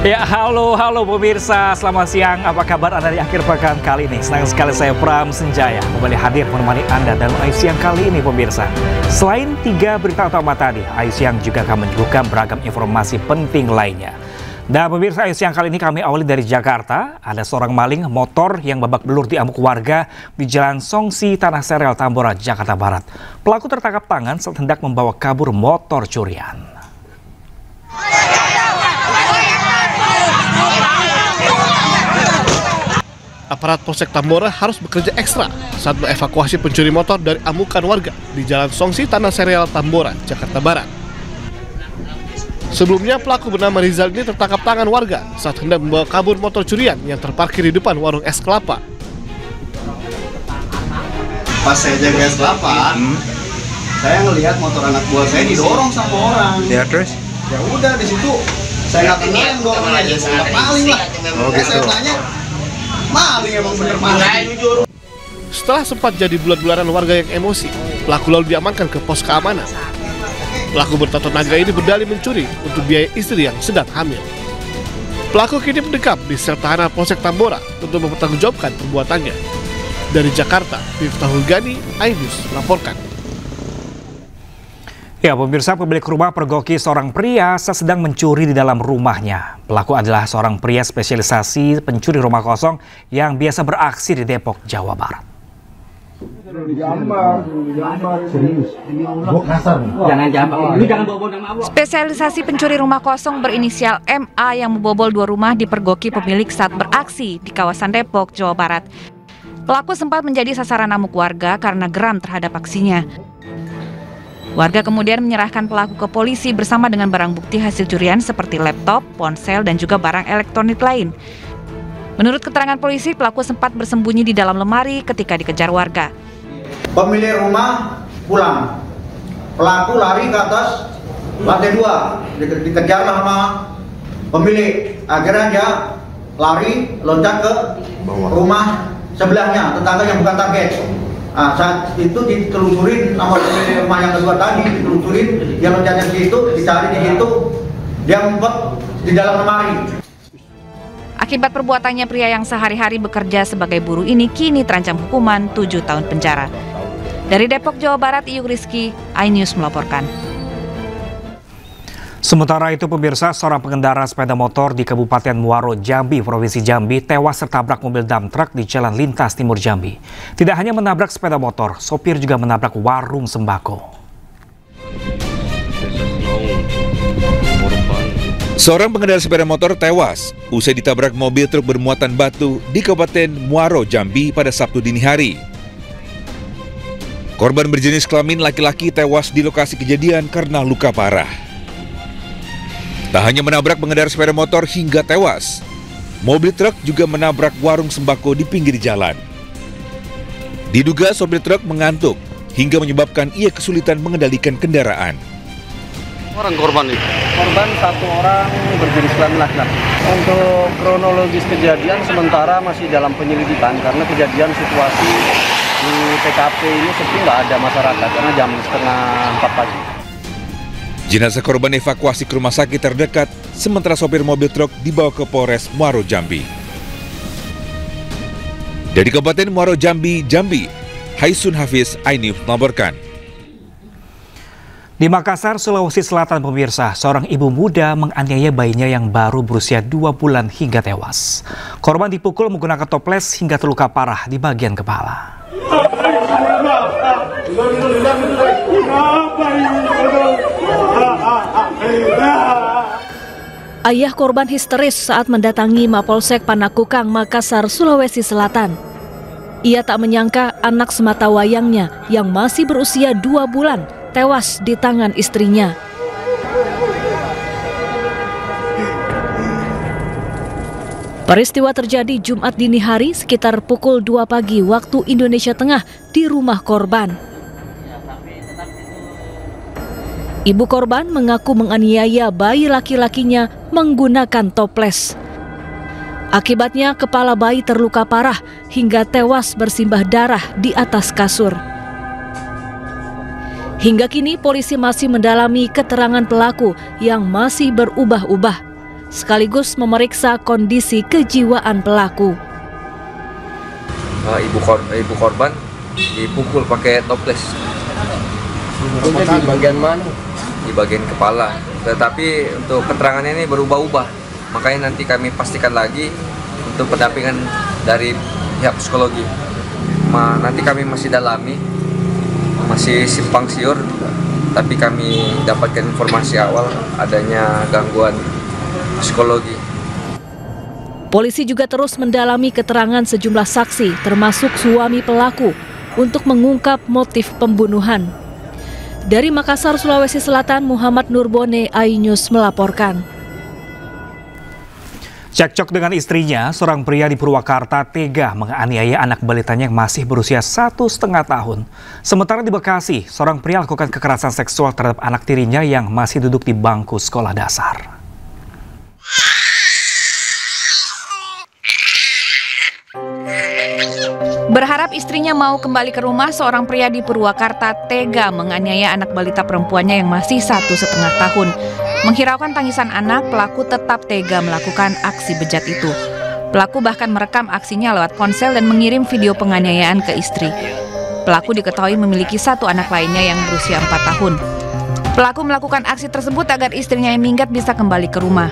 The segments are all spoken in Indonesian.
Ya, halo pemirsa, selamat siang. Apa kabar Anda di akhir pekan kali ini? Senang sekali saya Pram Senjaya kembali hadir menemani Anda dalam Ayu Siang kali ini pemirsa. Selain 3 berita utama tadi, Ayu Siang juga akan menyuguhkan beragam informasi penting lainnya. Dan pemirsa, Ayu Siang kali ini kami awali dari Jakarta. Ada seorang maling motor yang babak belur diamuk warga di Jalan Songsi, Tanah Sereal, Tambora, Jakarta Barat. Pelaku tertangkap tangan saat hendak membawa kabur motor curian. Aparat Polsek Tambora harus bekerja ekstra saat mengevakuasi pencuri motor dari amukan warga di Jalan Songsi, Tanah Sereal, Tambora, Jakarta Barat. Sebelumnya, pelaku bernama Rizal ini tertangkap tangan warga saat hendak membawa kabur motor curian yang terparkir di depan warung es kelapa. Pas saya jaga es kelapa, saya ngelihat motor anak buah saya didorong sama orang. Ya terus? Ya udah di situ saya nggak kenal yang dorong aja, maling lah. Saya tanya, maling emang bener maling. Setelah sempat jadi bulat-bularan warga yang emosi, pelaku lalu diamankan ke pos keamanan. Pelaku bertato naga ini berdalih mencuri untuk biaya istri yang sedang hamil. Pelaku kini mendekam di sel tahanan Polsek Tambora untuk mempertanggungjawabkan perbuatannya. Dari Jakarta, Miftah Hulgani, Ayu News melaporkan. Ya, pemirsa, pemilik rumah pergoki seorang pria saat sedang mencuri di dalam rumahnya. Pelaku adalah seorang pria spesialisasi pencuri rumah kosong yang biasa beraksi di Depok, Jawa Barat. Spesialisasi pencuri rumah kosong berinisial MA yang membobol 2 rumah dipergoki pemilik saat beraksi di kawasan Depok, Jawa Barat. Pelaku sempat menjadi sasaran amuk warga karena geram terhadap aksinya. Warga kemudian menyerahkan pelaku ke polisi bersama dengan barang bukti hasil curian seperti laptop, ponsel, dan juga barang elektronik lain. Menurut keterangan polisi, pelaku sempat bersembunyi di dalam lemari ketika dikejar warga. Pemilik rumah pulang, pelaku lari ke atas lantai 2, dikejar sama pemilik. Akhirnya dia lari loncat ke rumah sebelahnya, tetangga yang bukan target. Nah, saat itu ditelusurin sama pemilik rumah yang kedua tadi, ditelusurin, dia loncatnya di situ, dicari di situ, dia ngumpet di dalam lemari. Akibat perbuatannya, pria yang sehari-hari bekerja sebagai buruh ini kini terancam hukuman 7 tahun penjara. Dari Depok, Jawa Barat, Iyuk Rizky, Ayu News melaporkan. Sementara itu pemirsa, seorang pengendara sepeda motor di Kabupaten Muaro, Jambi, Provinsi Jambi tewas tertabrak mobil dump truck di Jalan Lintas Timur Jambi. Tidak hanya menabrak sepeda motor, sopir juga menabrak warung sembako. Seorang pengendara sepeda motor tewas usai ditabrak mobil truk bermuatan batu di Kabupaten Muaro, Jambi pada Sabtu dini hari. Korban berjenis kelamin laki-laki tewas di lokasi kejadian karena luka parah. Tak hanya menabrak pengendara sepeda motor hingga tewas, mobil truk juga menabrak warung sembako di pinggir jalan. Diduga sopir truk mengantuk hingga menyebabkan ia kesulitan mengendalikan kendaraan. Orang korban itu? Korban 1 orang berjenis kelamin laki-laki. Untuk kronologis kejadian sementara masih dalam penyelidikan karena kejadian situasi di TKP ini seperti nggak ada masyarakat karena jam 3:30 pagi. Jenazah korban evakuasi ke rumah sakit terdekat, sementara sopir mobil truk dibawa ke Polres Muaro Jambi. Dari Kabupaten Muaro Jambi, Haisun Hafiz, Ayu News melaporkan. Di Makassar, Sulawesi Selatan pemirsa, seorang ibu muda menganiaya bayinya yang baru berusia 2 bulan hingga tewas. Korban dipukul menggunakan toples hingga terluka parah di bagian kepala. Ayah korban histeris saat mendatangi Mapolsek Panakukang, Makassar, Sulawesi Selatan. Ia tak menyangka anak sematawayangnya yang masih berusia 2 bulan tewas di tangan istrinya. Peristiwa terjadi Jumat dini hari sekitar pukul 2 pagi waktu Indonesia Tengah di rumah korban. Ibu korban mengaku menganiaya bayi laki-lakinya menggunakan toples. Akibatnya kepala bayi terluka parah hingga tewas bersimbah darah di atas kasur. Hingga kini polisi masih mendalami keterangan pelaku yang masih berubah-ubah. sekaligus memeriksa kondisi kejiwaan pelaku. Ibu korban dipukul pakai toples. Di bagian mana? Di bagian kepala. Tetapi untuk keterangannya ini berubah-ubah. Makanya nanti kami pastikan lagi untuk pendampingan dari pihak psikologi. Nanti kami masih dalami, masih simpang siur, tapi kami dapatkan informasi awal adanya gangguan psikologi. Polisi juga terus mendalami keterangan sejumlah saksi, termasuk suami pelaku, untuk mengungkap motif pembunuhan. Dari Makassar, Sulawesi Selatan, Muhammad Nurbone, iNews melaporkan. Cekcok dengan istrinya, seorang pria di Purwakarta tega menganiaya anak balitanya yang masih berusia 1,5 tahun. Sementara di Bekasi, seorang pria lakukan kekerasan seksual terhadap anak tirinya yang masih duduk di bangku sekolah dasar. Berharap istrinya mau kembali ke rumah, seorang pria di Purwakarta tega menganiaya anak balita perempuannya yang masih 1,5 tahun. Menghiraukan tangisan anak, pelaku tetap tega melakukan aksi bejat itu. Pelaku bahkan merekam aksinya lewat ponsel dan mengirim video penganiayaan ke istri. Pelaku diketahui memiliki 1 anak lainnya yang berusia 4 tahun. Pelaku melakukan aksi tersebut agar istrinya yang minggat bisa kembali ke rumah.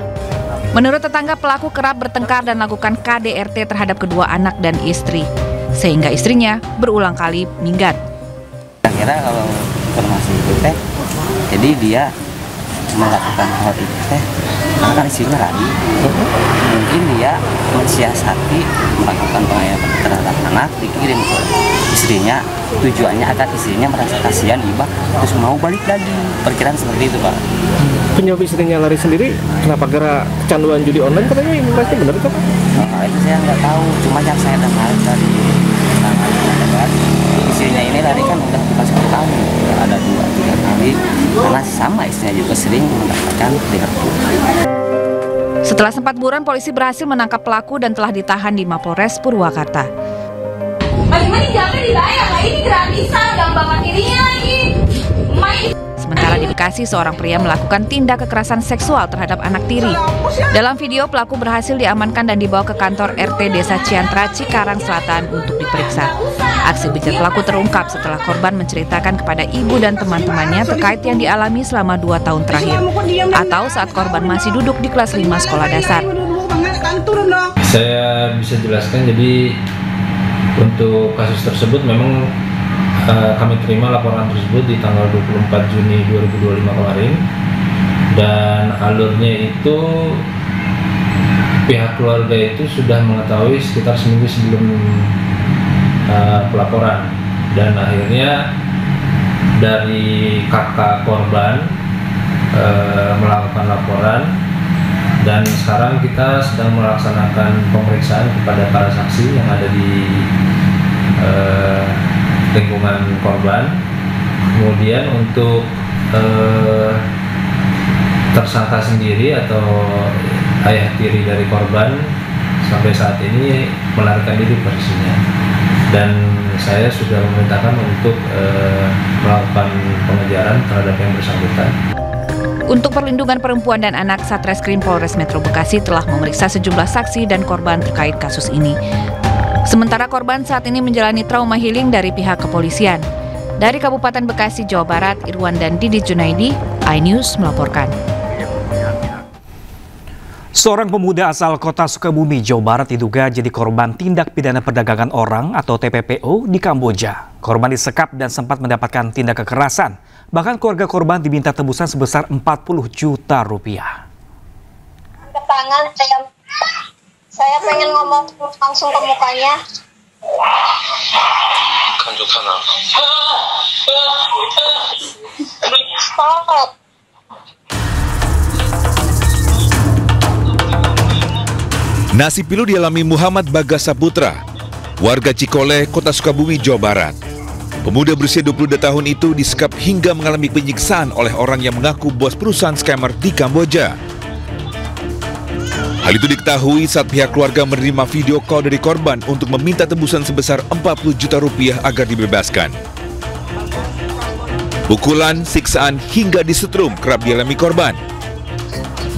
Menurut tetangga, pelaku kerap bertengkar dan melakukan KDRT terhadap kedua anak dan istri, sehingga istrinya berulang kali minggat. Kira kalau informasi itu jadi dia melakukan hal itu karena kan istrinya lagi mungkin dia mensiasati melakukan penganiayaan terhadap anak, dikirim ke istrinya, tujuannya agar istrinya merasa kasihan iba terus mau balik lagi. Perkiraan seperti itu, Pak. Penyebab istrinya lari sendiri kenapa? Gara kecanduan judi online katanya, ini pasti benar itu, Pak? Itu saya nggak tahu, cuma yang saya dengar dari istrinya ini lari kan udah bukan 1 tahun, ada 2-3 kali, karena sama istrinya juga sering mendapatkan diharpu. Setelah sempat buron, polisi berhasil menangkap pelaku dan telah ditahan di Mapolres Purwakarta. Bagaimana jamnya dibayar lah, ini gratisan, gambar dirinya lagi. Sementara di Bekasi, seorang pria melakukan tindak kekerasan seksual terhadap anak tiri. Dalam video, pelaku berhasil diamankan dan dibawa ke kantor RT Desa Ciantra, Cikarang Selatan untuk diperiksa. Aksi bejat pelaku terungkap setelah korban menceritakan kepada ibu dan teman-temannya terkait yang dialami selama 2 tahun terakhir, atau saat korban masih duduk di kelas 5 sekolah dasar. Saya bisa jelaskan, jadi untuk kasus tersebut memang kami terima laporan tersebut di tanggal 24 Juni 2025 kemarin, dan alurnya itu pihak keluarga itu sudah mengetahui sekitar seminggu sebelum pelaporan, dan akhirnya dari kakak korban melakukan laporan, dan sekarang kita sedang melaksanakan pemeriksaan kepada para saksi yang ada di lingkungan korban. Kemudian untuk tersangka sendiri atau ayah tiri dari korban sampai saat ini melarikan diri posisinya, dan saya sudah memerintahkan untuk melakukan pengejaran terhadap yang bersangkutan. Untuk perlindungan perempuan dan anak, Satreskrim Polres Metro Bekasi telah memeriksa sejumlah saksi dan korban terkait kasus ini. Sementara korban saat ini menjalani trauma healing dari pihak kepolisian. Dari Kabupaten Bekasi, Jawa Barat, Irwan dan Didi Junaidi, iNews melaporkan. Seorang pemuda asal kota Sukabumi, Jawa Barat diduga jadi korban tindak pidana perdagangan orang atau TPPO di Kamboja. Korban disekap dan sempat mendapatkan tindak kekerasan. Bahkan keluarga korban diminta tebusan sebesar 40 juta rupiah. Ke tangan, saya pengen ngomong langsung ke mukanya. Stop. Nasib pilu dialami Muhammad Bagas Saputra, warga Cikole, Kota Sukabumi, Jawa Barat. Pemuda berusia 22 tahun itu disekap hingga mengalami penyiksaan oleh orang yang mengaku bos perusahaan scammer di Kamboja. Hal itu diketahui saat pihak keluarga menerima video call dari korban untuk meminta tebusan sebesar 40 juta rupiah agar dibebaskan. Pukulan, siksaan hingga disetrum kerap dialami korban.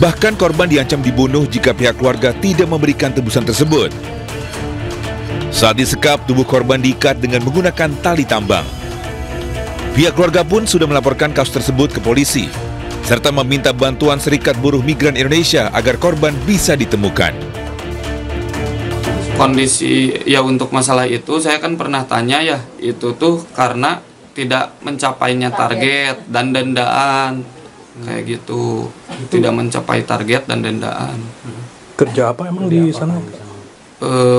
Bahkan korban diancam dibunuh jika pihak keluarga tidak memberikan tebusan tersebut. Saat disekap, tubuh korban diikat dengan menggunakan tali tambang. Pihak keluarga pun sudah melaporkan kasus tersebut ke polisi, serta meminta bantuan Serikat Buruh Migran Indonesia agar korban bisa ditemukan. Kondisi ya untuk masalah itu saya kan pernah tanya ya, itu tuh karena tidak mencapainya target dan dendaan. Kayak gitu, tidak mencapai target dan dendaan. Kerja apa emang di sana?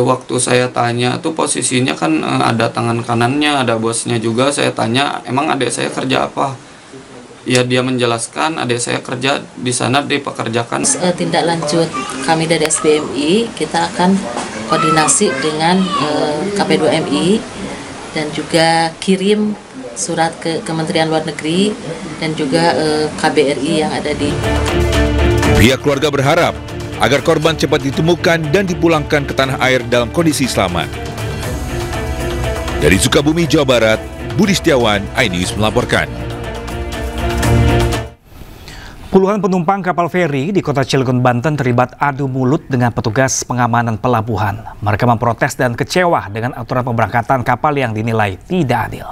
Waktu saya tanya tuh posisinya kan ada tangan kanannya, ada bosnya juga. Saya tanya, emang adik saya kerja apa? Ya dia menjelaskan adik saya kerja di sana dipekerjakan. Tindak lanjut kami dari SBMI, kita akan koordinasi dengan KP2MI dan juga kirim surat ke Kementerian Luar Negeri dan juga KBRI yang ada di. Pihak keluarga berharap agar korban cepat ditemukan dan dipulangkan ke tanah air dalam kondisi selamat. Dari Sukabumi, Jawa Barat, Budi Setiawan, iNews melaporkan. Puluhan penumpang kapal feri di kota Cilegon, Banten terlibat adu mulut dengan petugas pengamanan pelabuhan. Mereka memprotes dan kecewa dengan aturan pemberangkatan kapal yang dinilai tidak adil.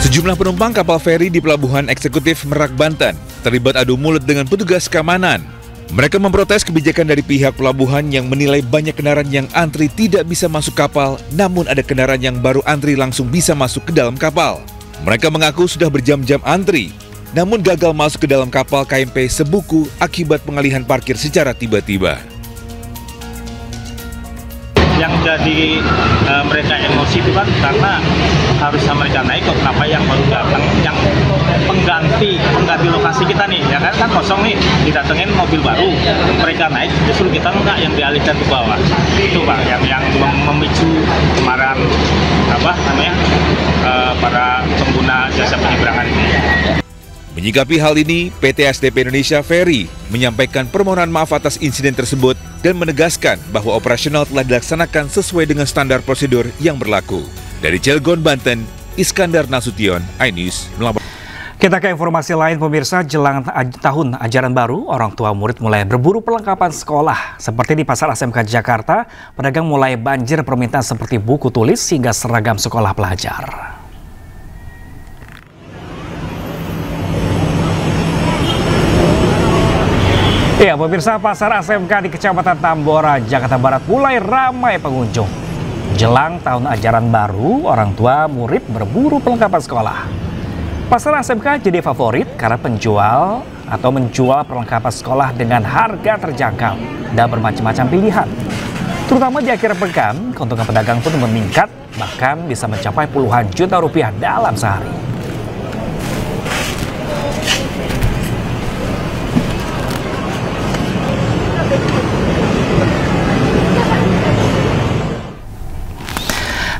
Sejumlah penumpang kapal feri di Pelabuhan Eksekutif Merak, Banten terlibat adu mulut dengan petugas keamanan. Mereka memprotes kebijakan dari pihak pelabuhan yang menilai banyak kendaraan yang antri tidak bisa masuk kapal, namun ada kendaraan yang baru antri langsung bisa masuk ke dalam kapal. Mereka mengaku sudah berjam-jam antri, namun gagal masuk ke dalam kapal KMP Sebuku akibat pengalihan parkir secara tiba-tiba. Yang jadi mereka emosi itu kan karena harusnya mereka naik kok, kenapa yang baru datang, yang pengganti lokasi kita nih, ya kan kosong nih, didatengin mobil baru, mereka naik, justru kita enggak, yang dialihkan ke bawah. Itu Pak, yang memicu kemarahan para pengguna jasa penyeberangan ini. Menyikapi hal ini, PT SDP Indonesia Ferry menyampaikan permohonan maaf atas insiden tersebut dan menegaskan bahwa operasional telah dilaksanakan sesuai dengan standar prosedur yang berlaku. Dari Cilegon, Banten, Iskandar Nasution, iNews melaporkan. Kita ke informasi lain, pemirsa. Jelang tahun ajaran baru, orang tua murid mulai berburu perlengkapan sekolah. Seperti di Pasar ASMK Jakarta, pedagang mulai banjir permintaan seperti buku tulis hingga seragam sekolah pelajar. Ya, pemirsa, Pasar ASMK di Kecamatan Tambora, Jakarta Barat mulai ramai pengunjung. Jelang tahun ajaran baru, orang tua murid berburu perlengkapan sekolah. Pasar ASMK jadi favorit karena menjual perlengkapan sekolah dengan harga terjangkau dan bermacam-macam pilihan. Terutama di akhir pekan, keuntungan pedagang pun meningkat, bahkan bisa mencapai puluhan juta rupiah dalam sehari.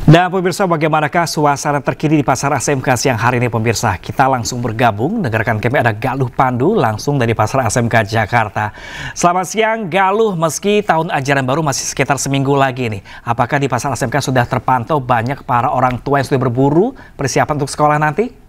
Dan pemirsa, bagaimanakah suasana terkini di Pasar ASMK siang hari ini, pemirsa? Kita langsung bergabung, dengarkan kami ada Galuh Pandu langsung dari Pasar ASMK Jakarta. Selamat siang Galuh, meski tahun ajaran baru masih sekitar seminggu lagi nih, apakah di Pasar ASMK sudah terpantau banyak para orang tua yang sudah berburu persiapan untuk sekolah nanti?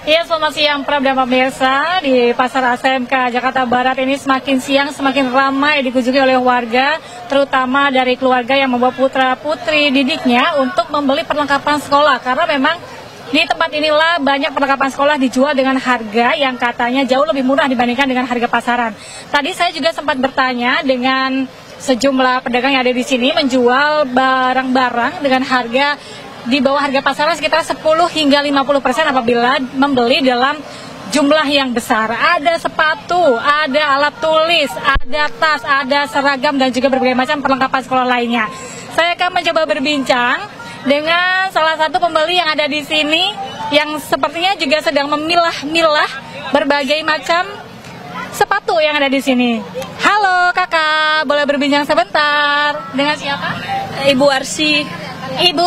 Iya, selamat siang Pram dan pemirsa. Di Pasar ASMK Jakarta Barat ini semakin siang semakin ramai dikunjungi oleh warga, terutama dari keluarga yang membawa putra-putri didiknya untuk membeli perlengkapan sekolah. Karena memang di tempat inilah banyak perlengkapan sekolah dijual dengan harga yang katanya jauh lebih murah dibandingkan dengan harga pasaran. Tadi saya juga sempat bertanya dengan sejumlah pedagang yang ada di sini menjual barang-barang dengan harga di bawah harga pasaran sekitar 10 hingga 50% apabila membeli dalam jumlah yang besar. Ada sepatu, ada alat tulis, ada tas, ada seragam, dan juga berbagai macam perlengkapan sekolah lainnya. Saya akan mencoba berbincang dengan salah satu pembeli yang ada di sini yang sepertinya juga sedang memilah-milah berbagai macam sepatu yang ada di sini. Halo kakak, boleh berbincang sebentar? Dengan siapa? Ibu Arsi. Ibu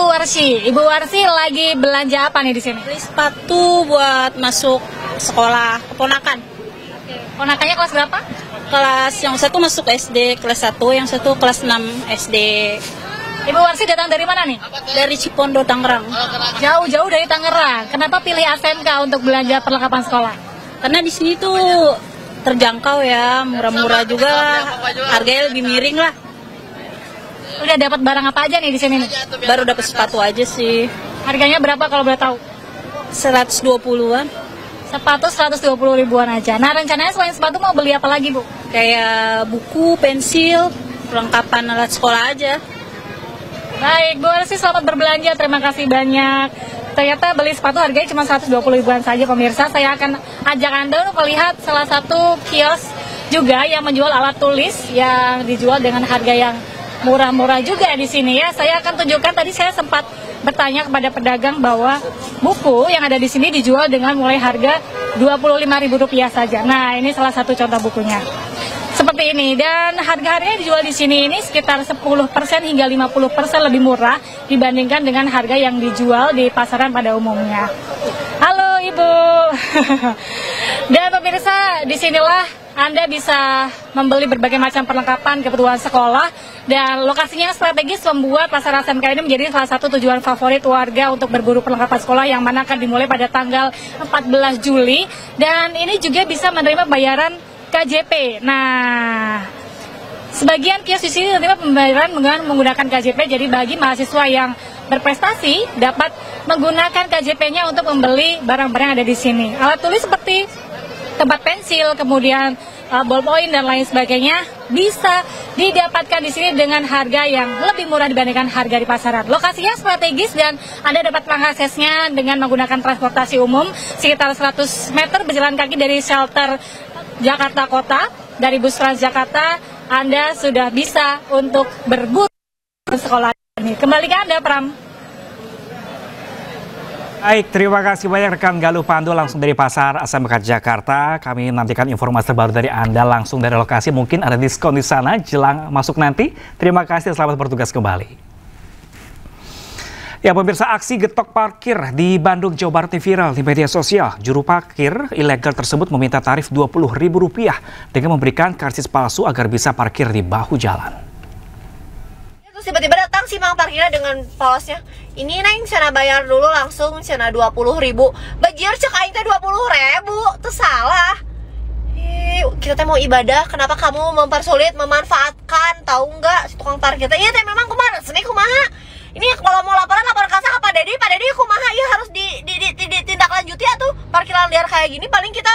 Warsi lagi belanja apa nih di sini? Sepatu buat masuk sekolah keponakan. Ponakannya kelas berapa? Kelas yang satu masuk SD kelas 1, yang satu kelas 6 SD. Ibu Warsi datang dari mana nih? Dari Cipondo, Tangerang. Jauh-jauh dari Tangerang. Kenapa pilih ASMK untuk belanja perlengkapan sekolah? Karena di sini tuh terjangkau ya, murah-murah juga lah. Harganya lebih miring lah. Udah dapat barang apa aja nih di sini nih? Baru dapat sepatu aja sih. Harganya berapa kalau boleh tahu? 120-an. Sepatu 120 ribuan aja. Nah, rencananya selain sepatu mau beli apa lagi, Bu? Kayak buku, pensil, perlengkapan alat sekolah aja. Baik, Bu Warsi, selamat berbelanja. Terima kasih banyak. Ternyata beli sepatu harganya cuma 120 ribuan saja, pemirsa. Saya akan ajak Anda untuk melihat salah satu kios juga yang menjual alat tulis yang dijual dengan harga yang murah-murah juga di sini ya. Saya akan tunjukkan, tadi saya sempat bertanya kepada pedagang bahwa buku yang ada di sini dijual dengan mulai harga Rp25.000 saja. Nah, ini salah satu contoh bukunya. Seperti ini, dan harga-harganya dijual di sini ini sekitar 10% hingga 50% lebih murah dibandingkan dengan harga yang dijual di pasaran pada umumnya. Halo Ibu. Dan pemirsa, disinilah Anda bisa membeli berbagai macam perlengkapan kebutuhan sekolah, dan lokasinya strategis membuat pasar ASMK ini menjadi salah satu tujuan favorit warga untuk berburu perlengkapan sekolah yang mana akan dimulai pada tanggal 14 Juli, dan ini juga bisa menerima bayaran KJP. Nah, sebagian kios di sini menerima pembayaran dengan menggunakan KJP, jadi bagi mahasiswa yang berprestasi dapat menggunakan KJP-nya untuk membeli barang-barang yang ada di sini. Alat tulis seperti tempat pensil, kemudian ballpoint dan lain sebagainya bisa didapatkan di sini dengan harga yang lebih murah dibandingkan harga di pasaran. Lokasinya strategis dan Anda dapat mengaksesnya dengan menggunakan transportasi umum sekitar 100 meter berjalan kaki dari shelter Jakarta Kota. Dari bus Transjakarta Anda sudah bisa untuk berburu sekolah ini. Kembali ke Anda, Pram. Baik, terima kasih banyak rekan Galuh Pandu langsung dari Pasar ASMK Jakarta. Kami nantikan informasi terbaru dari Anda langsung dari lokasi. Mungkin ada diskon di sana jelang masuk nanti. Terima kasih, selamat bertugas kembali. Ya pemirsa, aksi getok parkir di Bandung, Jawa Barat viral di media sosial. Juru parkir ilegal tersebut meminta tarif Rp20.000 dengan memberikan karcis palsu agar bisa parkir di bahu jalan. Tiba-tiba datang si mang parkirnya dengan polosnya, ini neng sana bayar dulu langsung sana 20.000. Bajir cek aing teh 20.000, tuh salah. Kita teh mau ibadah, kenapa kamu mempersulit, memanfaatkan, tahu nggak si tukang parkir teh? Iya teh memang kumaha, seni kumaha. Ini kalau mau laporan kasar ke Pak Dedi kumaha ya harus ditindaklanjuti ya tuh. Parkiran liar kayak gini paling kita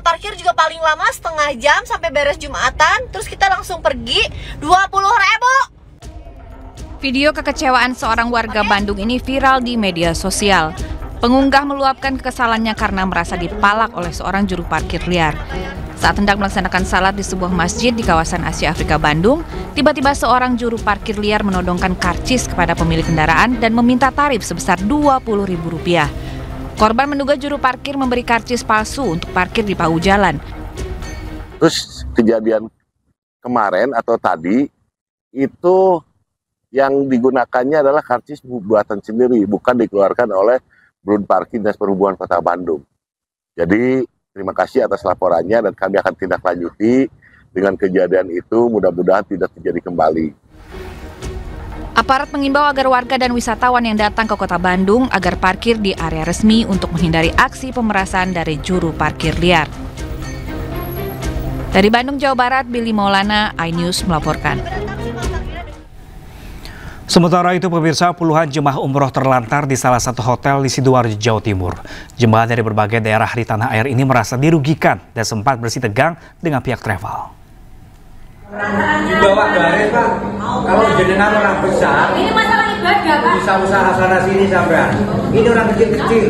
parkir juga paling lama setengah jam sampai beres Jumatan, terus kita langsung pergi 20.000. Video kekecewaan seorang warga Bandung ini viral di media sosial. Pengunggah meluapkan kekesalannya karena merasa dipalak oleh seorang juru parkir liar. Saat hendak melaksanakan salat di sebuah masjid di kawasan Asia Afrika Bandung, tiba-tiba seorang juru parkir liar menodongkan karcis kepada pemilik kendaraan dan meminta tarif sebesar Rp20.000. Korban menduga juru parkir memberi karcis palsu untuk parkir di bahu jalan. Terus kejadian kemarin atau tadi itu yang digunakannya adalah karcis buatan sendiri, bukan dikeluarkan oleh Brun Parkir Dinas Perhubungan Kota Bandung. Jadi terima kasih atas laporannya dan kami akan tindak lanjuti dengan kejadian itu, mudah-mudahan tidak terjadi kembali. Aparat mengimbau agar warga dan wisatawan yang datang ke Kota Bandung agar parkir di area resmi untuk menghindari aksi pemerasan dari juru parkir liar. Dari Bandung, Jawa Barat, Billy Maulana, iNews melaporkan. Sementara itu pemirsa, puluhan jemaah umroh terlantar di salah satu hotel di Sidoarjo, Jawa Timur. Jemaah dari berbagai daerah di tanah air ini merasa dirugikan dan sempat bersih tegang dengan pihak travel. Di bawah garis Pak, kalau jenengan orang besar, ini masalah ibadah Pak, bisa usaha sana sini sampean. Ini orang kecil-kecil.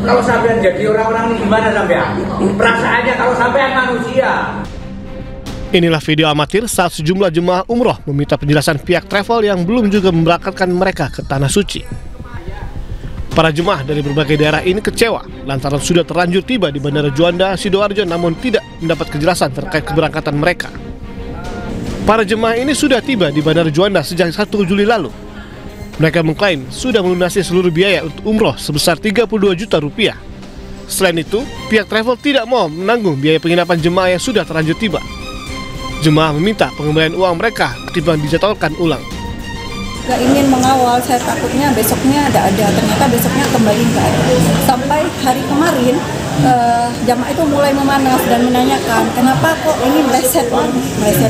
Kalau sampean jadi orang-orang ini gimana sampean? Perasaannya kalau sampean manusia. Inilah video amatir saat sejumlah jemaah umroh meminta penjelasan pihak travel yang belum juga memberangkatkan mereka ke Tanah Suci. Para jemaah dari berbagai daerah ini kecewa lantaran sudah terlanjur tiba di Bandara Juanda, Sidoarjo namun tidak mendapat kejelasan terkait keberangkatan mereka. Para jemaah ini sudah tiba di Bandara Juanda sejak 1 Juli lalu. Mereka mengklaim sudah melunasi seluruh biaya untuk umroh sebesar Rp32 juta. Selain itu, pihak travel tidak mau menanggung biaya penginapan jemaah yang sudah terlanjur tiba. Jemaah meminta pengembalian uang mereka ketimbang dijadwalkan ulang. Gak ingin mengawal, saya takutnya besoknya ada, ternyata besoknya kembali nggak ada. Sampai hari kemarin jamaah itu mulai memanas dan menanyakan kenapa kok ini meleset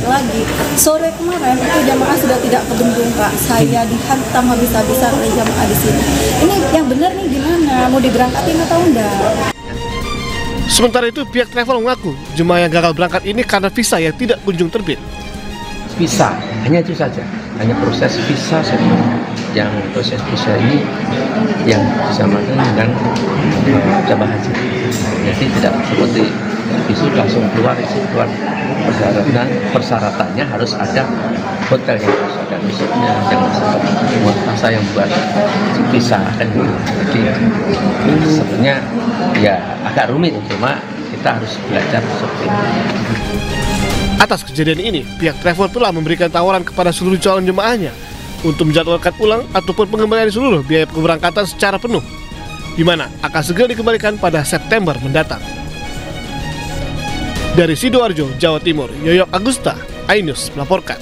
lagi. Sore kemarin itu jamaah sudah tidak ke Bendung, Kak. Saya dihantam habis-habisan oleh jamaah di sini. Ini yang benar nih gimana? Mau diberangkatin atau enggak? Sementara itu pihak travel mengaku jemaah yang gagal berangkat ini karena visa yang tidak kunjung terbit. Visa, hanya itu saja, hanya proses visa saja. Yang proses visa ini yang disamakan dengan jamaah haji. Jadi tidak seperti visu langsung keluar persyaratannya harus ada hotel yang harus ada visinya, jangan seperti muasasa yang buat visa kan. Jadi sebenarnya ya agak rumit, cuma kita harus belajar seperti itu. Atas kejadian ini, pihak travel telah memberikan tawaran kepada seluruh calon jemaahnya untuk menjadwalkan ulang ataupun pengembalian seluruh biaya keberangkatan secara penuh, di mana akan segera dikembalikan pada September mendatang. Dari Sidoarjo, Jawa Timur, Yoyok Agusta, iNews melaporkan.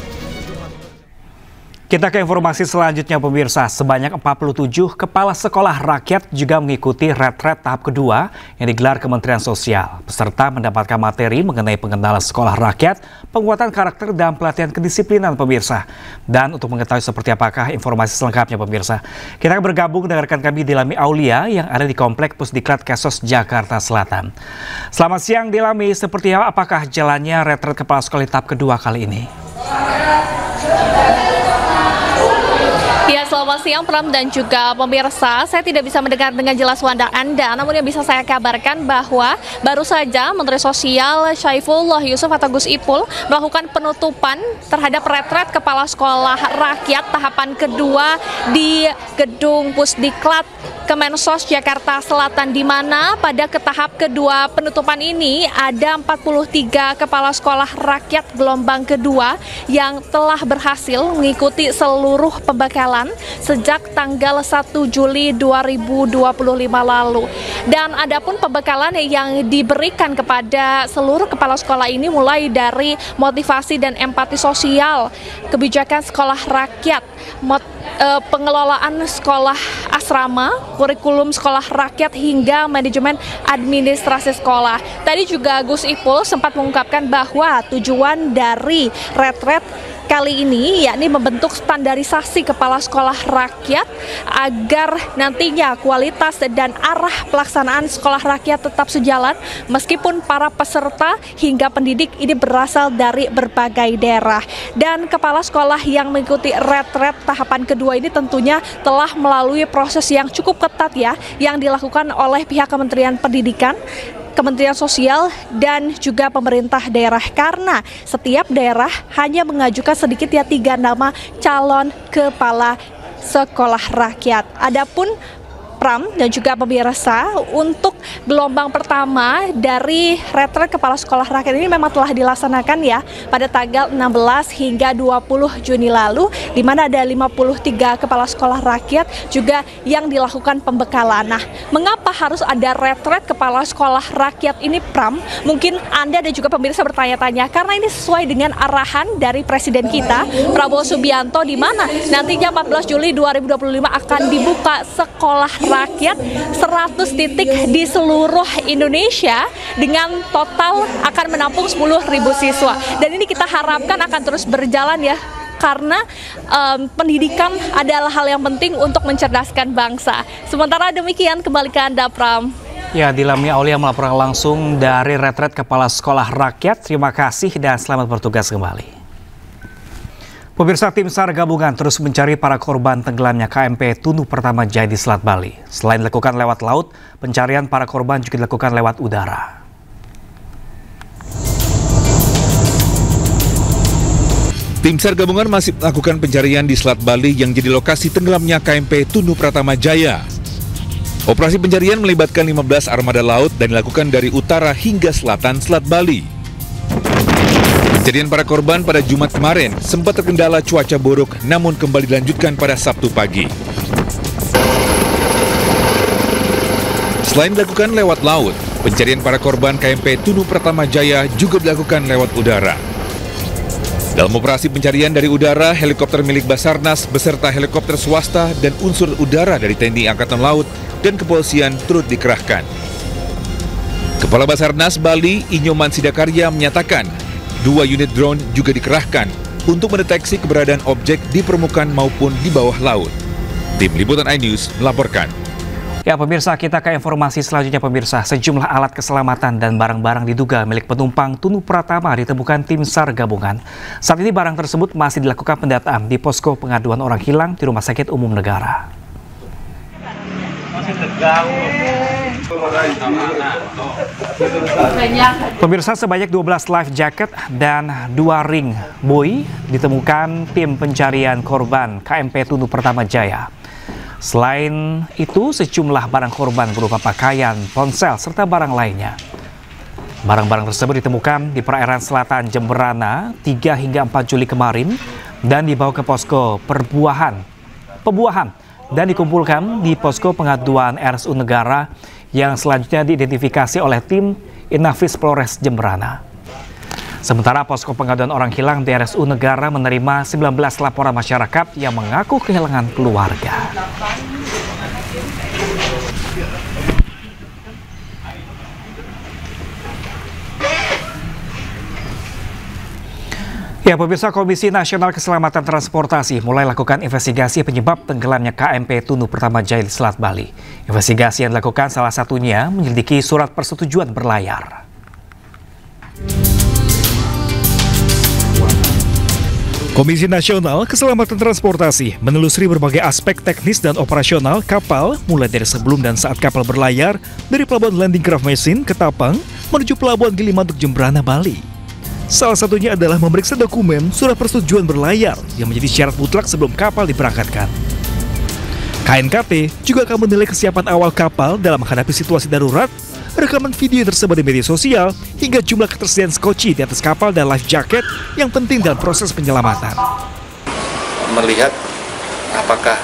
Kita ke informasi selanjutnya pemirsa, sebanyak 47 kepala sekolah rakyat juga mengikuti retret tahap kedua yang digelar Kementerian Sosial. Peserta mendapatkan materi mengenai pengenalan sekolah rakyat, penguatan karakter dan pelatihan kedisiplinan pemirsa. Dan untuk mengetahui seperti apakah informasi selengkapnya pemirsa, kita akan bergabung dengan rekan kami Dilami Aulia yang ada di Komplek Pusdiklat Kesos Jakarta Selatan. Selamat siang Dilami, seperti apakah jalannya retret kepala sekolah tahap kedua kali ini? Ya, selamat siang Pram dan juga pemirsa. Saya tidak bisa mendengar dengan jelas suara Anda, namun yang bisa saya kabarkan bahwa baru saja Menteri Sosial Syaifullah Yusuf atau Gus Ipul melakukan penutupan terhadap retret kepala sekolah rakyat tahapan kedua di Gedung Pusdiklat Kemensos Jakarta Selatan, di mana pada tahap kedua penutupan ini ada 43 kepala sekolah rakyat gelombang kedua yang telah berhasil mengikuti seluruh pembekalan sejak tanggal 1 Juli 2025 lalu. Dan adapun pembekalan yang diberikan kepada seluruh kepala sekolah ini mulai dari motivasi dan empati sosial, kebijakan sekolah rakyat, pengelolaan sekolah asrama, kurikulum sekolah rakyat hingga manajemen administrasi sekolah. Tadi juga Gus Ipul sempat mengungkapkan bahwa tujuan dari retret kali ini yakni membentuk standarisasi kepala sekolah rakyat agar nantinya kualitas dan arah pelaksanaan sekolah rakyat tetap sejalan meskipun para peserta hingga pendidik ini berasal dari berbagai daerah. Dan kepala sekolah yang mengikuti retret tahapan kedua ini tentunya telah melalui proses yang cukup ketat ya, yang dilakukan oleh pihak Kementerian Pendidikan, Kementerian Sosial dan juga pemerintah daerah, karena setiap daerah hanya mengajukan sedikitnya 3 nama calon kepala sekolah rakyat. Adapun Pram dan juga pemirsa, untuk gelombang pertama dari retret kepala sekolah rakyat ini memang telah dilaksanakan ya pada tanggal 16 hingga 20 Juni lalu, di mana ada 53 kepala sekolah rakyat juga yang dilakukan pembekalan. Nah, mengapa harus ada retret kepala sekolah rakyat ini, Pram? Mungkin Anda dan juga pemirsa bertanya-tanya, karena ini sesuai dengan arahan dari Presiden kita, Prabowo Subianto, di mana nantinya 14 Juli 2025 akan dibuka sekolah rakyat 100 titik di seluruh Indonesia dengan total akan menampung 10.000 siswa. Dan ini kita harapkan akan terus berjalan ya, karena pendidikan adalah hal yang penting untuk mencerdaskan bangsa. Sementara demikian, kembali ke Anda, Pram. Ya, Dilami Aulia melaporkan langsung dari retret kepala sekolah rakyat. Terima kasih dan selamat bertugas kembali. Pemirsa, tim SAR gabungan terus mencari para korban tenggelamnya KMP Tunu Pertama Jaya di Selat Bali. Selain dilakukan lewat laut, pencarian para korban juga dilakukan lewat udara. Tim SAR gabungan masih melakukan pencarian di Selat Bali yang jadi lokasi tenggelamnya KMP Tunu Pratama Jaya. Operasi pencarian melibatkan 15 armada laut dan dilakukan dari utara hingga selatan Selat Bali. Pencarian para korban pada Jumat kemarin sempat terkendala cuaca buruk, namun kembali dilanjutkan pada Sabtu pagi. Selain dilakukan lewat laut, pencarian para korban KMP Tunu Pratama Jaya juga dilakukan lewat udara. Dalam operasi pencarian dari udara, helikopter milik Basarnas beserta helikopter swasta dan unsur udara dari TNI Angkatan Laut dan Kepolisian turut dikerahkan. Kepala Basarnas Bali, Inyoman Sidakarya menyatakan, 2 unit drone juga dikerahkan untuk mendeteksi keberadaan objek di permukaan maupun di bawah laut. Tim Liputan iNews melaporkan. Ya pemirsa, kita ke informasi selanjutnya pemirsa. Sejumlah alat keselamatan dan barang-barang diduga milik penumpang Tunu Pratama ditemukan tim SAR gabungan. Saat ini barang tersebut masih dilakukan pendataan di posko pengaduan orang hilang di Rumah Sakit Umum Negara. Pemirsa, sebanyak 12 life jacket dan 2 ring buoy ditemukan tim pencarian korban KMP Tunu Pratama Jaya. Selain itu, sejumlah barang korban berupa pakaian, ponsel, serta barang lainnya. Barang-barang tersebut ditemukan di perairan selatan Jemberana 3 hingga 4 Juli kemarin dan dibawa ke posko pembuahan dan dikumpulkan di posko pengaduan RSU Negara yang selanjutnya diidentifikasi oleh tim Inafis Polres Jemberana. Sementara posko pengaduan orang hilang di RSU Negara menerima 19 laporan masyarakat yang mengaku kehilangan keluarga. Ya pemirsa, Komisi Nasional Keselamatan Transportasi mulai lakukan investigasi penyebab tenggelamnya KMP Tunu Pratama Jaya di Selat Bali. Investigasi yang dilakukan salah satunya menyelidiki surat persetujuan berlayar. Komisi Nasional Keselamatan Transportasi menelusuri berbagai aspek teknis dan operasional kapal mulai dari sebelum dan saat kapal berlayar dari Pelabuhan Landing Craft Mesin Ketapang menuju Pelabuhan Gilimanuk Jemberana, Bali. Salah satunya adalah memeriksa dokumen surat persetujuan berlayar yang menjadi syarat mutlak sebelum kapal diberangkatkan. KNKT juga akan menilai kesiapan awal kapal dalam menghadapi situasi darurat, rekaman video yang tersebar di media sosial, hingga jumlah ketersediaan skoci di atas kapal dan life jacket yang penting dalam proses penyelamatan. Melihat apakah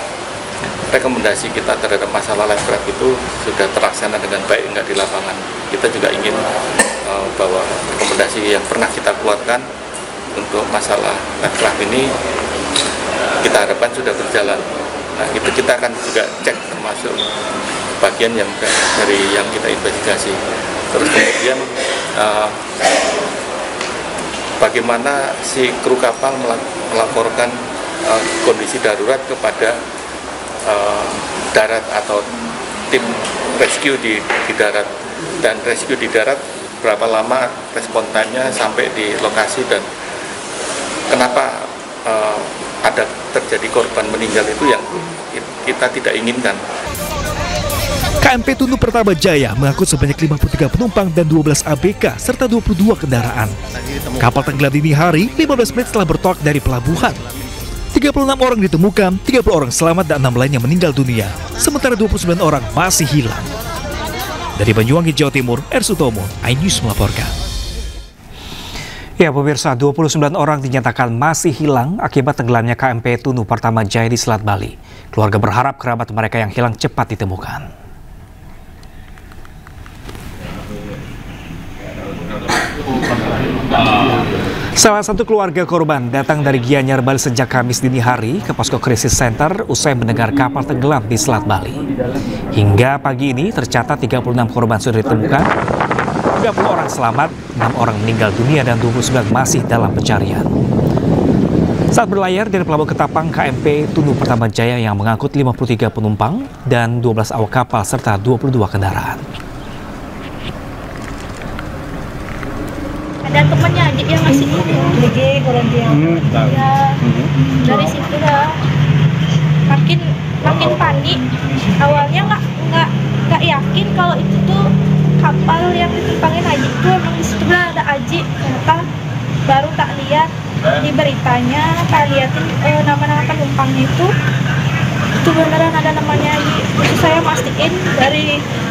rekomendasi kita terhadap masalah life craft itu sudah terlaksana dengan baik enggak di lapangan. Kita juga ingin bahwa rekomendasi yang pernah kita keluarkan untuk masalah life craft ini kita harapkan sudah berjalan. Nah, itu kita akan juga cek termasuk bagian yang dari yang kita investigasi. Terus kemudian bagaimana si kru kapal melaporkan kondisi darurat kepada darat atau tim rescue di darat, dan rescue di darat berapa lama respon time-nya sampai di lokasi dan kenapa ada terjadi korban meninggal itu yang kita tidak inginkan. KMP Tunu Pratama Jaya mengangkut sebanyak 53 penumpang dan 12 ABK serta 22 kendaraan. Kapal tenggelam dini hari 15 menit setelah bertolak dari pelabuhan. 36 orang ditemukan, 30 orang selamat dan 6 lainnya meninggal dunia, sementara 29 orang masih hilang. Dari Banyuwangi, Jawa Timur, Ersutomo, iNews melaporkan. Ya pemirsa, 29 orang dinyatakan masih hilang akibat tenggelamnya KMP Tunu Pratama Jaya di Selat Bali. Keluarga berharap kerabat mereka yang hilang cepat ditemukan. Salah satu keluarga korban datang dari Gianyar, Bali sejak Kamis dini hari ke Posko Krisis Center usai mendengar kapal tenggelam di Selat Bali. Hingga pagi ini tercatat 36 korban sudah ditemukan, 30 orang selamat, 6 orang meninggal dunia dan 29 masih dalam pencarian. Saat berlayar dari Pelabuhan Ketapang, KMP Tunu Pratama Jaya yang mengangkut 53 penumpang dan 12 awak kapal serta 22 kendaraan. Ada temannya aja yang ngasih ini ya, dari situ lah makin panik. Awalnya nggak yakin kalau itu tuh kapal yang ditumpangin Aji itu emang di situ ada Aji. Ternyata baru tak lihat di beritanya, tak liatin nama-nama penumpangnya itu beneran ada namanya Aji. Terus saya mastiin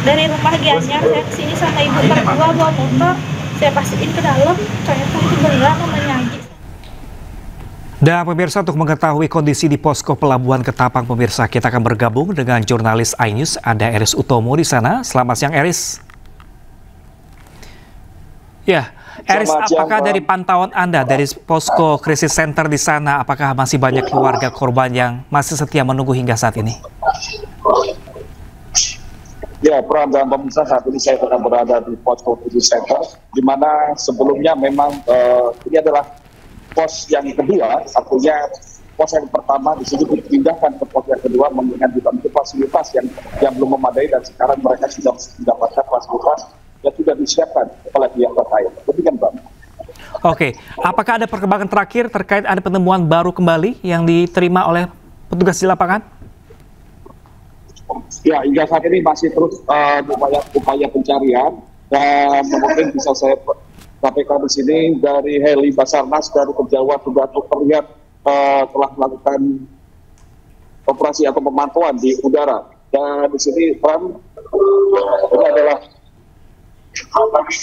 dari rumah Gianyar saya kesini sama ibu berdua bawa motor. Saya pastiin ke dalam, ternyata itu beneran namanya Aji. Dan pemirsa, untuk mengetahui kondisi di posko pelabuhan Ketapang, pemirsa, kita akan bergabung dengan jurnalis iNews, ada Eris Utomo di sana. Selamat siang, Eris. Ya, Eris, apakah dari pantauan Anda dari posko krisis center di sana, apakah masih banyak keluarga korban yang masih setia menunggu hingga saat ini? Ya, Pram dan pemirsa, saat ini saya sedang berada di posko krisis center, di mana sebelumnya memang ini adalah pos yang kedua, artinya pos yang pertama di sini dipindahkan ke pos yang kedua mengingat dibantu fasilitas yang belum memadai, dan sekarang mereka sudah mendapatkan fasilitas yang sudah disiapkan oleh pihak terkait. Demikian, Bang. Oke, apakah ada perkembangan terakhir terkait ada penemuan baru kembali yang diterima oleh petugas di lapangan? Ya, hingga saat ini masih terus upaya pencarian, dan mungkin bisa saya sampaikan di sini dari heli Basarnas dari Kejauhan sudah terlihat telah melakukan operasi atau pemantauan di udara. Dan di sini, Pram, ini adalah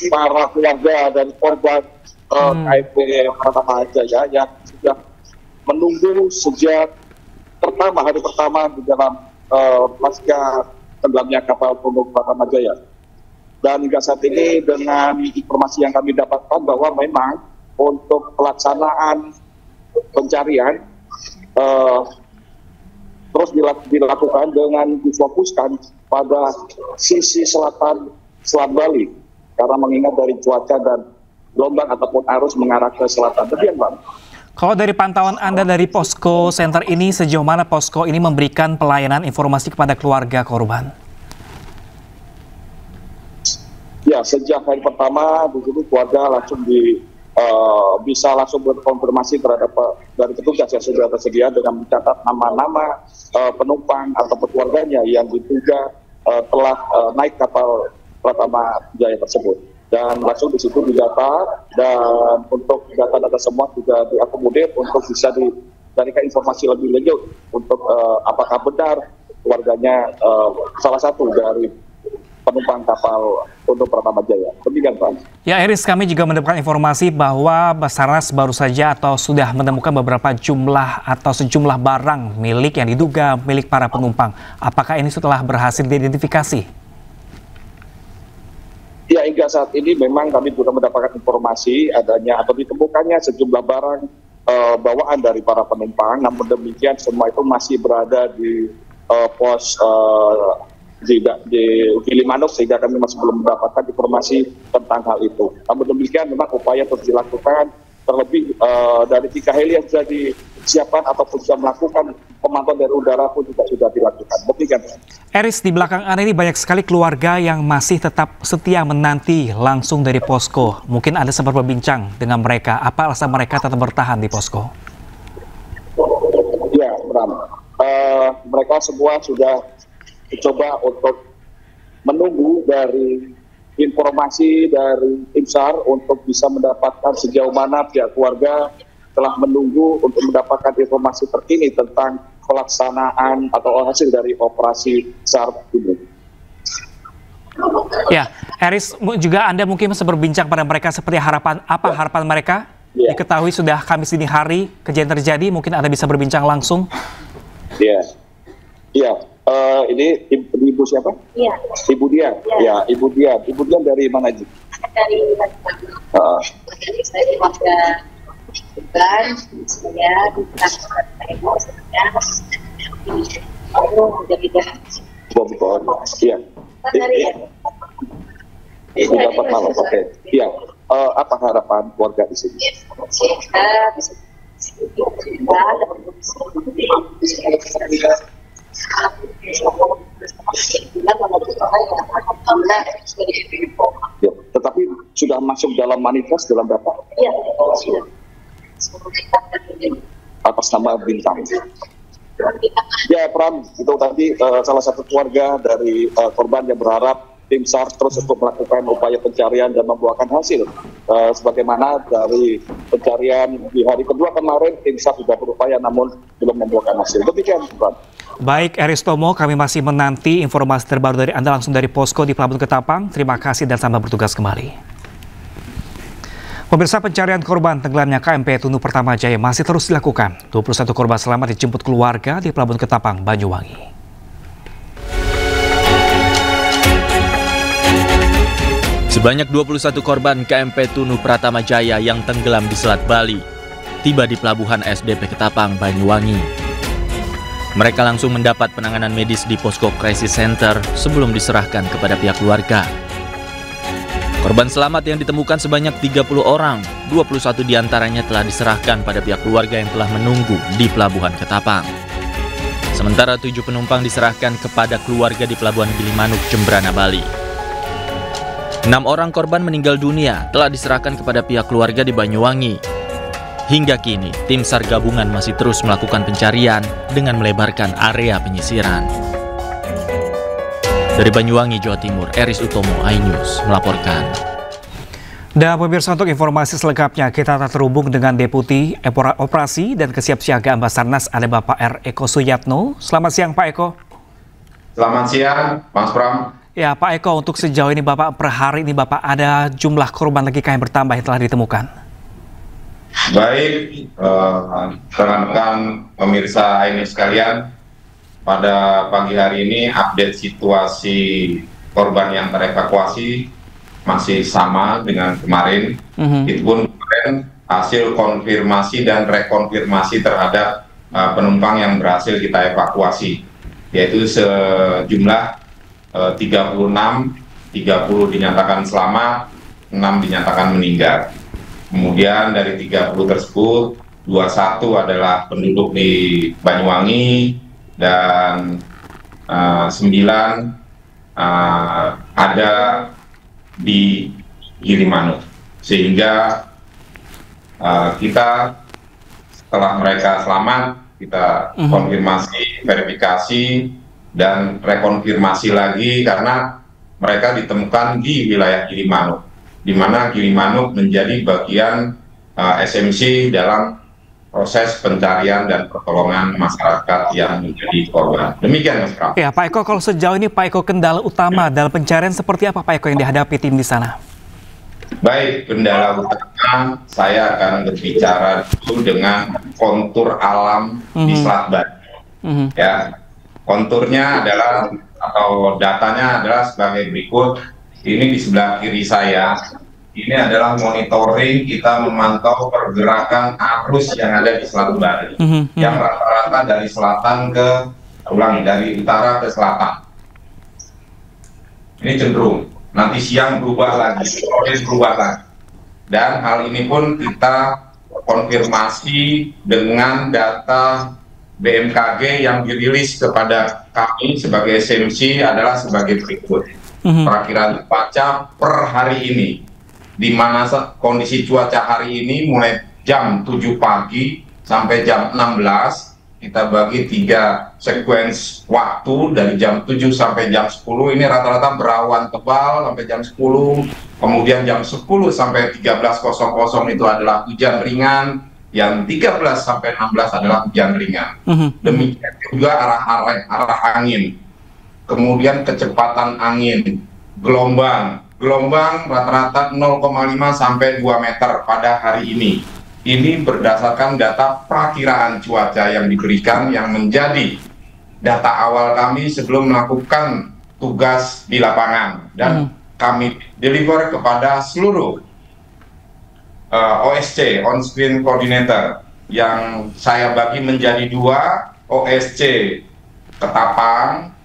para keluarga dan korban KMP Pratama Jaya yang sudah menunggu sejak hari pertama di dalam pasca tenggelamnya kapal penuh Pratama Jaya. Dan hingga saat ini dengan informasi yang kami dapatkan bahwa memang untuk pelaksanaan pencarian terus dilakukan dengan difokuskan pada sisi selatan Selat Bali, karena mengingat dari cuaca dan gelombang ataupun arus mengarah ke selatan. Demikian, Bang. Kalau dari pantauan Anda dari posko center ini, sejauh mana posko ini memberikan pelayanan informasi kepada keluarga korban? Ya, sejak hari pertama di sini keluarga langsung bisa langsung berkonfirmasi terhadap dari petugas yang sudah tersedia dengan mencatat nama-nama penumpang atau keluarganya yang diduga telah naik kapal Pratama Jaya tersebut, dan langsung di situ didata, dan untuk data-data semua juga diakomodir untuk bisa diberikan informasi lebih lanjut untuk apakah benar keluarganya salah satu dari penumpang kapal untuk Pratama Jaya. Demikian, Pak. Ya, Eris, kami juga mendapatkan informasi bahwa Basarnas baru saja atau sudah menemukan beberapa jumlah atau sejumlah barang milik yang diduga milik para penumpang. Apakah ini setelah berhasil diidentifikasi? Ya, hingga saat ini memang kami sudah mendapatkan informasi adanya atau ditemukannya sejumlah barang bawaan dari para penumpang. Namun demikian semua itu masih berada di pos di Gilimanuk, sehingga kami masih belum mendapatkan informasi tentang hal itu. Namun demikian memang upaya terus dilakukan, terlebih dari 3 heli yang sudah disiapkan ataupun sudah melakukan pemantauan dari udara pun juga sudah dilakukan. Demikian. Eris, di belakang Anda ini banyak sekali keluarga yang masih tetap setia menanti langsung dari posko. Mungkin Anda sempat berbincang dengan mereka. Apa alasan mereka tetap bertahan di posko? Ya, Bram. Mereka semua sudah mencoba untuk menunggu dari informasi dari tim SAR untuk bisa mendapatkan sejauh mana pihak keluarga telah menunggu untuk mendapatkan informasi terkini tentang pelaksanaan atau hasil dari operasi SAR ini. Ya, Eris, juga Anda mungkin bisa berbincang pada mereka seperti harapan mereka? Ya. Diketahui sudah Kamis dini hari kejadian terjadi, mungkin Anda bisa berbincang langsung. Ya, ini ibu siapa? Iya. Ibu Dian. Ya, Ibu Dian. Ibu Dian dari mana, Ji? Dari jadi saya warga Tuban, saya Iya. Itu dapat malam, oke. Iya. Apa harapan keluarga di sini? Ya, tetapi sudah masuk dalam manifest dalam data? Iya. Atas nama Bintang. Ya, Pram, itu tadi salah satu keluarga dari korban yang berharap tim SAR terus untuk melakukan upaya pencarian dan membuahkan hasil. Sebagaimana dari pencarian di hari kedua kemarin, tim SAR sudah berupaya namun belum membuahkan hasil. Demikian, Pram. Baik, Eris Tomo, kami masih menanti informasi terbaru dari Anda langsung dari posko di Pelabuhan Ketapang. Terima kasih dan selamat bertugas kembali. Pemirsa, pencarian korban tenggelamnya KMP Tunu Pratama Jaya masih terus dilakukan. 21 korban selamat dijemput keluarga di Pelabuhan Ketapang, Banyuwangi. Sebanyak 21 korban KMP Tunu Pratama Jaya yang tenggelam di Selat Bali tiba di Pelabuhan SDP Ketapang, Banyuwangi. Mereka langsung mendapat penanganan medis di Posko Crisis Center sebelum diserahkan kepada pihak keluarga. Korban selamat yang ditemukan sebanyak 30 orang, 21 diantaranya telah diserahkan pada pihak keluarga yang telah menunggu di Pelabuhan Ketapang. Sementara 7 penumpang diserahkan kepada keluarga di Pelabuhan Gilimanuk, Jembrana, Bali. 6 orang korban meninggal dunia telah diserahkan kepada pihak keluarga di Banyuwangi. Hingga kini, tim SAR gabungan masih terus melakukan pencarian dengan melebarkan area penyisiran. Dari Banyuwangi, Jawa Timur, Eris Utomo, iNews melaporkan. Dan pemirsa, untuk informasi selengkapnya kita terhubung dengan Deputi Operasi dan Kesiapsiagaan Basarnas, ada Bapak R. Eko Suyatno. Selamat siang Pak Eko. Selamat siang Mas Pram. Ya Pak Eko, untuk sejauh ini Bapak, per hari ini Bapak, ada jumlah korban lagi yang bertambah yang telah ditemukan? Baik, rekan-rekan pemirsa ini sekalian, pada pagi hari ini update situasi korban yang terevakuasi masih sama dengan kemarin. Itu pun kemarin hasil konfirmasi dan rekonfirmasi terhadap penumpang yang berhasil kita evakuasi, yaitu sejumlah 36, 30 dinyatakan selamat, 6 dinyatakan meninggal. Kemudian dari 30 tersebut, 21 adalah penduduk di Banyuwangi dan 9 ada di Gilimanuk. Sehingga kita setelah mereka selamat, kita konfirmasi, verifikasi, dan rekonfirmasi lagi karena mereka ditemukan di wilayah Gilimanuk, di mana Gilimanuk menjadi bagian SMC dalam proses pencarian dan pertolongan masyarakat yang menjadi korban. Demikian Mas Pram. Ya Pak Eko, kalau sejauh ini Pak Eko, kendala utama dalam pencarian seperti apa Pak Eko yang dihadapi tim di sana? Baik, kendala utama saya akan berbicara dulu dengan kontur alam di Selat Bali. Ya, konturnya adalah atau datanya adalah sebagai berikut. Ini di sebelah kiri saya, ini adalah monitoring kita memantau pergerakan arus yang ada di Selat Bali, yang rata-rata dari selatan ke dari utara ke selatan. Ini cenderung nanti siang berubah lagi, sore berubah lagi. Dan hal ini pun kita konfirmasi dengan data BMKG yang dirilis kepada kami sebagai SMC adalah sebagai berikut. Perakiraan cuaca per hari ini, di mana kondisi cuaca hari ini mulai jam 7 pagi sampai jam 16, kita bagi 3 sekuens waktu dari jam 7 sampai jam 10, ini rata-rata berawan tebal sampai jam 10, kemudian jam 10 sampai 13.00 itu adalah hujan ringan, yang 13 sampai 16 adalah hujan ringan. Demikian juga arah angin, kemudian kecepatan angin, gelombang rata-rata 0,5 sampai 2 meter pada hari ini. Ini berdasarkan data perakiraan cuaca yang diberikan, yang menjadi data awal kami sebelum melakukan tugas di lapangan, dan kami deliver kepada seluruh OSC, On-Screen Coordinator, yang saya bagi menjadi 2, OSC Ketapang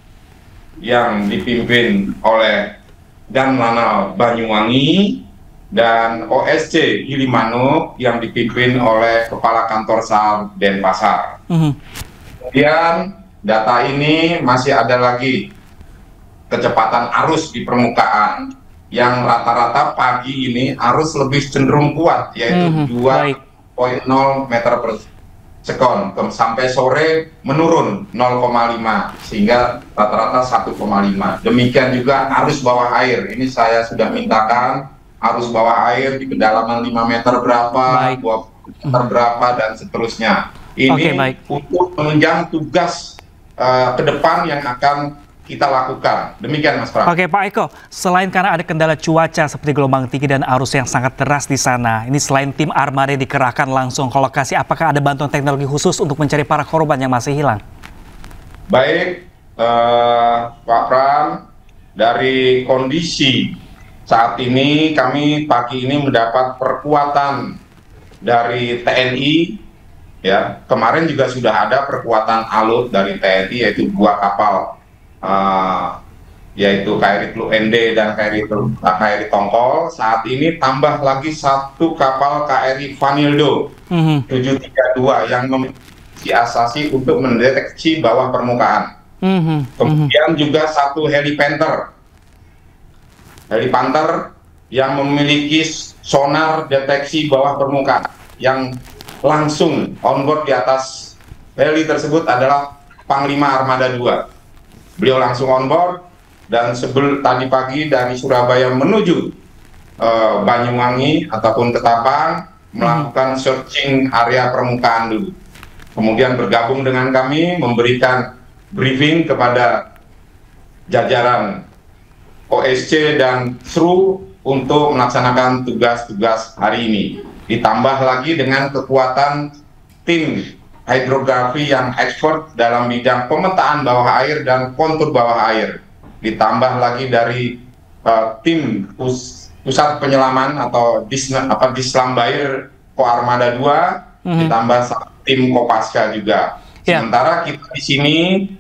yang dipimpin oleh Dan Lanal Banyuwangi, dan OSC Gilimanuk yang dipimpin oleh Kepala Kantor SAR Denpasar. Kemudian data ini masih ada lagi kecepatan arus di permukaan yang rata-rata pagi ini arus lebih cenderung kuat, yaitu 2,0 meter per sekon, sampai sore menurun 0,5 sehingga rata-rata 1,5. Demikian juga arus bawah air, ini saya sudah mintakan arus bawah air di kedalaman 5 meter berapa, 20 meter berapa, dan seterusnya. Ini untuk menunjang tugas ke depan yang akan kita lakukan. Demikian Mas Pram. Oke Pak Eko, selain karena ada kendala cuaca seperti gelombang tinggi dan arus yang sangat deras di sana, ini selain tim armada dikerahkan langsung ke lokasi, apakah ada bantuan teknologi khusus untuk mencari para korban yang masih hilang? Baik, Pak Pram, dari kondisi saat ini kami pagi ini mendapat perkuatan dari TNI, ya. Kemarin juga sudah ada perkuatan alut dari TNI, yaitu 2 kapal, yaitu KRI Teluk Ende dan KRI Tongkol. Saat ini tambah lagi 1 kapal KRI Vanildo 732 yang memiliki asasi untuk mendeteksi bawah permukaan. Kemudian juga 1 Helipanter yang memiliki sonar deteksi bawah permukaan yang langsung onboard di atas heli tersebut adalah Panglima Armada 2. Beliau langsung onboard dan tadi pagi dari Surabaya menuju Banyuwangi ataupun Ketapang melakukan searching area permukaan dulu. Kemudian bergabung dengan kami memberikan briefing kepada jajaran OSC dan SRU untuk melaksanakan tugas-tugas hari ini. Ditambah lagi dengan kekuatan tim hidrografi yang expert dalam bidang pemetaan bawah air dan kontur bawah air. Ditambah lagi dari tim pusat penyelaman atau Dislambair Koarmada 2, ditambah tim Kopaska juga. Sementara kita di sini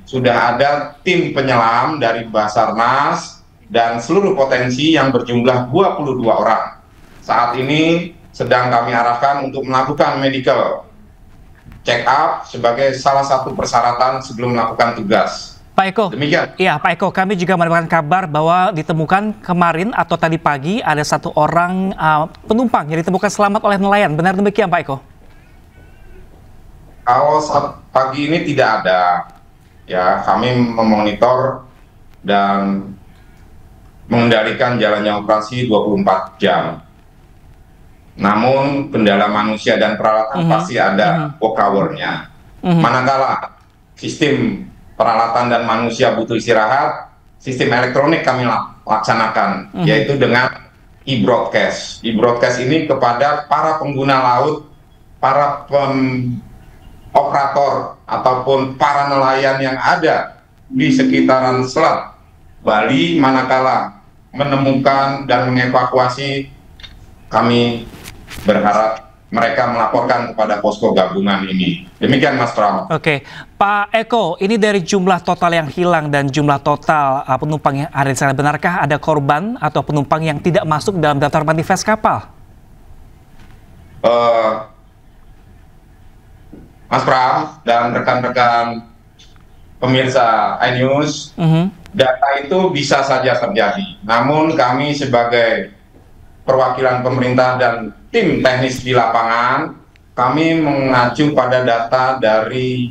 sudah ada tim penyelam dari Basarnas dan seluruh potensi yang berjumlah 22 orang. Saat ini sedang kami arahkan untuk melakukan medical check up sebagai salah satu persyaratan sebelum melakukan tugas. Pak Eko, demikian. Iya Pak Eko, kami juga mendapatkan kabar bahwa ditemukan kemarin atau tadi pagi ada 1 orang penumpang yang ditemukan selamat oleh nelayan. Benar demikian Pak Eko? Kalau pagi ini tidak ada, ya kami memonitor dan mengendalikan jalannya operasi 24 jam. Namun kendala manusia dan peralatan pasti ada work hour-nya. Manakala sistem peralatan dan manusia butuh istirahat, sistem elektronik kami laksanakan, yaitu dengan e-broadcast. E-broadcast ini kepada para pengguna laut, para operator ataupun para nelayan yang ada di sekitaran Selat Bali, manakala menemukan dan mengevakuasi, kami berharap mereka melaporkan kepada posko gabungan ini. Demikian Mas Pram. Oke, Pak Eko, ini dari jumlah total yang hilang dan jumlah total penumpang yang ada di sana, benarkah ada korban atau penumpang yang tidak masuk dalam daftar manifest kapal? Mas Pram dan rekan-rekan pemirsa iNews, data itu bisa saja terjadi. Namun kami sebagai perwakilan pemerintah dan tim teknis di lapangan, kami mengacu pada data dari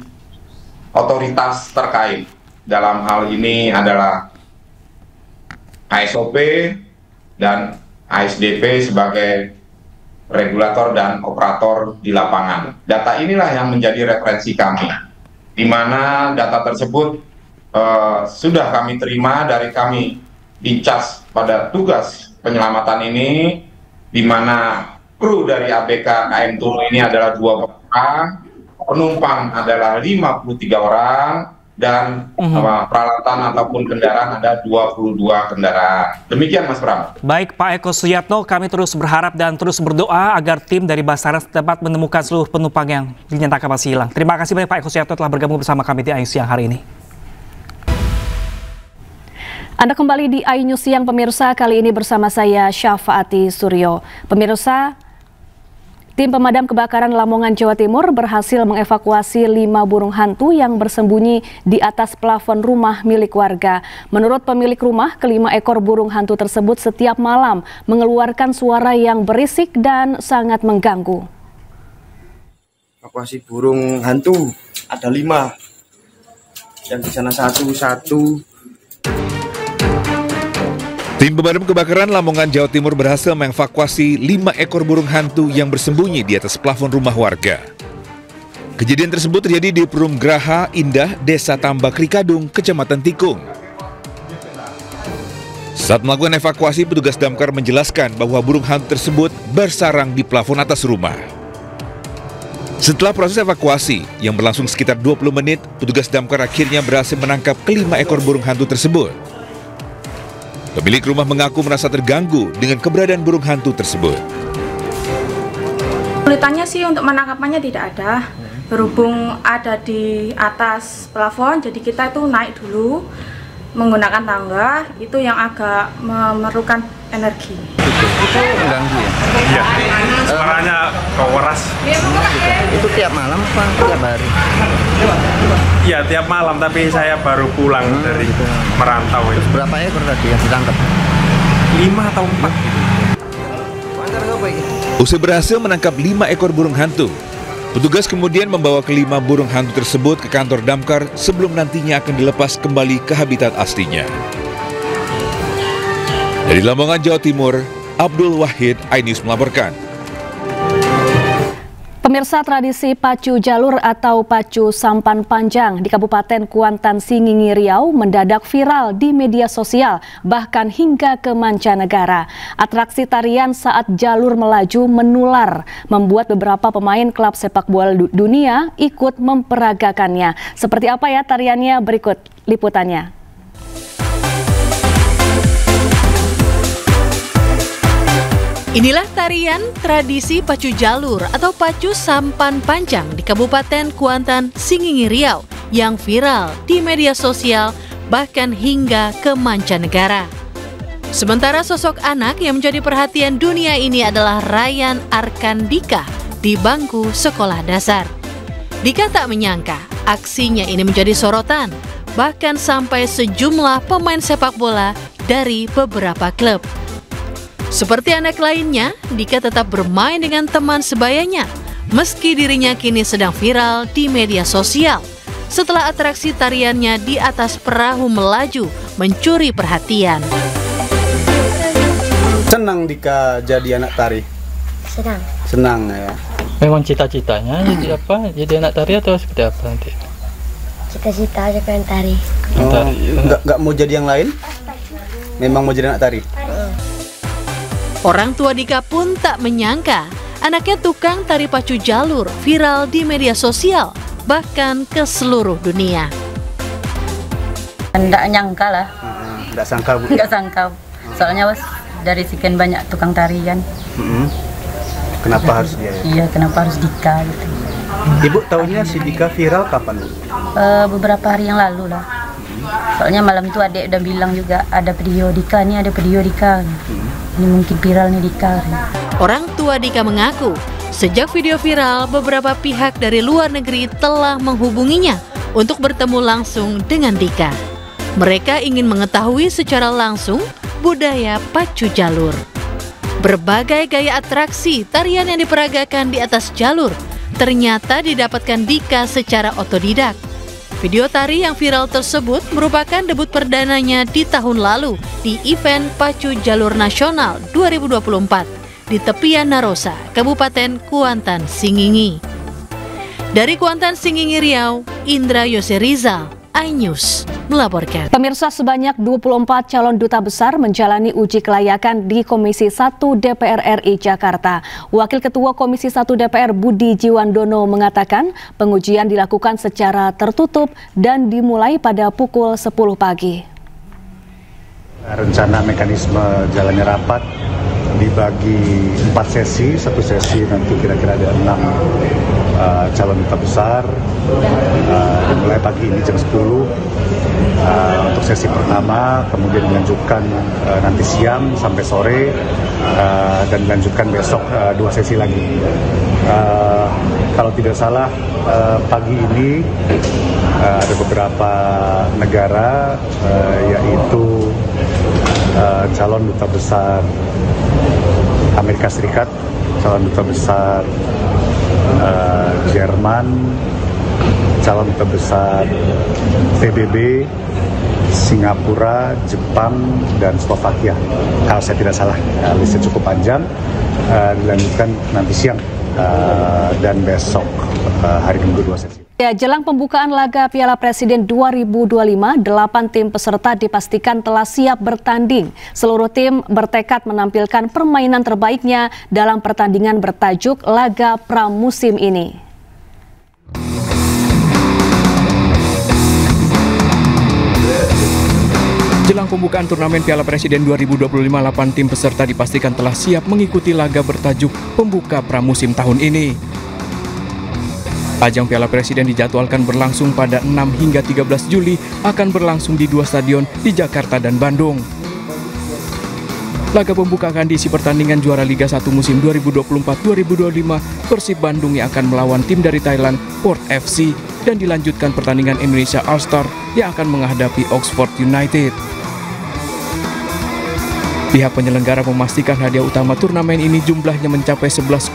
otoritas terkait. Dalam hal ini adalah ASOP dan ASDP sebagai regulator dan operator di lapangan. Data inilah yang menjadi referensi kami, di mana data tersebut sudah kami terima dari kami in charge pada tugas penyelamatan ini, di mana kru dari ABK KM Tunu ini adalah 2 orang, penumpang adalah 53 orang, dan peralatan ataupun kendaraan ada 22 kendaraan. Demikian Mas Pram. Baik Pak Eko Suyatno, kami terus berharap dan terus berdoa agar tim dari Basarnas dapat menemukan seluruh penumpang yang dinyatakan masih hilang. Terima kasih banyak Pak Eko Suyatno telah bergabung bersama kami di iNews siang hari ini. Anda kembali di iNews Siang pemirsa, kali ini bersama saya Syafaati Suryo. Pemirsa, tim pemadam kebakaran Lamongan, Jawa Timur berhasil mengevakuasi 5 burung hantu yang bersembunyi di atas plafon rumah milik warga. Menurut pemilik rumah, kelima ekor burung hantu tersebut setiap malam mengeluarkan suara yang berisik dan sangat mengganggu. Evakuasi burung hantu ada 5, yang di sana satu. Tim pemadam kebakaran Lamongan, Jawa Timur berhasil mengevakuasi 5 ekor burung hantu yang bersembunyi di atas plafon rumah warga. Kejadian tersebut terjadi di Perum Graha Indah, Desa Tambak Rikadung, Kecamatan Tikung. Saat melakukan evakuasi, petugas damkar menjelaskan bahwa burung hantu tersebut bersarang di plafon atas rumah. Setelah proses evakuasi yang berlangsung sekitar 20 menit, petugas damkar akhirnya berhasil menangkap kelima ekor burung hantu tersebut. Pemilik rumah mengaku merasa terganggu dengan keberadaan burung hantu tersebut. Kesulitannya sih untuk menangkapannya tidak ada, berhubung ada di atas plafon, jadi kita itu naik dulu menggunakan tangga, itu yang agak memerlukan energi. Itu mengganggu ya? Iya, suaranya keras. Itu tiap malam apa tiap hari? Iya, tiap malam, tapi saya baru pulang dari merantau. Terus berapa ekor tadi yang ditangkap? 5 atau 4 gitu. Usai berhasil menangkap 5 ekor burung hantu, petugas kemudian membawa kelima burung hantu tersebut ke kantor Damkar sebelum nantinya akan dilepas kembali ke habitat aslinya. Dari Lamongan, Jawa Timur, Abdul Wahid, iNews melaporkan. Pemirsa, tradisi pacu jalur atau pacu sampan panjang di Kabupaten Kuantan, Singingi, Riau mendadak viral di media sosial, bahkan hingga ke mancanegara. Atraksi tarian saat jalur melaju menular, membuat beberapa pemain klub sepak bola dunia ikut memperagakannya. Seperti apa ya tariannya? Berikut liputannya. Inilah tarian tradisi pacu jalur atau pacu sampan panjang di Kabupaten Kuantan, Singingi, Riau yang viral di media sosial bahkan hingga ke mancanegara. Sementara sosok anak yang menjadi perhatian dunia ini adalah Ryan Arkandika di bangku sekolah dasar. Dika tak menyangka aksinya ini menjadi sorotan, bahkan sampai sejumlah pemain sepak bola dari beberapa klub. Seperti anak lainnya, Dika tetap bermain dengan teman sebayanya, meski dirinya kini sedang viral di media sosial setelah atraksi tariannya di atas perahu melaju mencuri perhatian. Senang Dika jadi anak tari? Senang. Senang ya. Memang cita-citanya jadi apa? Jadi anak tari atau seperti apa nanti? Cita-cita aja pengen tari. Nggak mau jadi yang lain? Memang mau jadi anak tari? Orang tua Dika pun tak menyangka anaknya tukang tari pacu jalur viral di media sosial, bahkan ke seluruh dunia. Nggak nyangka lah. Nggak sangka Bu? Nggak sangka. Soalnya dari sekian banyak tukang tarian. Kenapa harus dia? Iya, kenapa harus Dika gitu. Ibu tahunya si Dika viral kapan? Beberapa hari yang lalu lah. Soalnya malam itu adik udah bilang juga ada video Dika, nih ada video Dika. Ini mungkin viral nih Dika. Orang tua Dika mengaku, sejak video viral, beberapa pihak dari luar negeri telah menghubunginya untuk bertemu langsung dengan Dika. Mereka ingin mengetahui secara langsung budaya pacu jalur. Berbagai gaya atraksi tarian yang diperagakan di atas jalur ternyata didapatkan Dika secara otodidak. Video tari yang viral tersebut merupakan debut perdananya di tahun lalu di event Pacu Jalur Nasional 2024 di tepian Narosa, Kabupaten Kuantan, Singingi. Dari Kuantan, Singingi, Riau, Indra Yose Rizal, iNews melaporkan. Pemirsa, sebanyak 24 calon duta besar menjalani uji kelayakan di Komisi 1 DPR RI Jakarta. Wakil Ketua Komisi 1 DPR Budi Jiwandono mengatakan pengujian dilakukan secara tertutup dan dimulai pada pukul 10 pagi. Rencana mekanisme jalannya rapat dibagi 4 sesi, satu sesi nanti kira-kira ada 6 calon duta besar, dimulai pagi ini jam 10 untuk sesi pertama, kemudian dilanjutkan nanti siang sampai sore, dan dilanjutkan besok 2 sesi lagi. Kalau tidak salah pagi ini ada beberapa negara, yaitu calon duta besar Amerika Serikat, calon duta besar Jerman, calon duta besar PBB, Singapura, Jepang, dan Slovakia. Kalau saya tidak salah, listnya cukup panjang. Dilanjutkan nanti siang dan besok hari Minggu 2 sesi. Ya, jelang pembukaan laga Piala Presiden 2025, 8 tim peserta dipastikan telah siap bertanding. Seluruh tim bertekad menampilkan permainan terbaiknya dalam pertandingan bertajuk Laga Pramusim ini. Jelang pembukaan turnamen Piala Presiden 2025, 8 tim peserta dipastikan telah siap mengikuti laga bertajuk pembuka pramusim tahun ini. Ajang Piala Presiden dijadwalkan berlangsung pada 6 hingga 13 Juli, akan berlangsung di 2 stadion di Jakarta dan Bandung. Laga pembuka akan diisi pertandingan juara Liga 1 musim 2024-2025, Persib Bandung yang akan melawan tim dari Thailand, Port FC, dan dilanjutkan pertandingan Indonesia All-Star yang akan menghadapi Oxford United. Pihak penyelenggara memastikan hadiah utama turnamen ini jumlahnya mencapai 11,5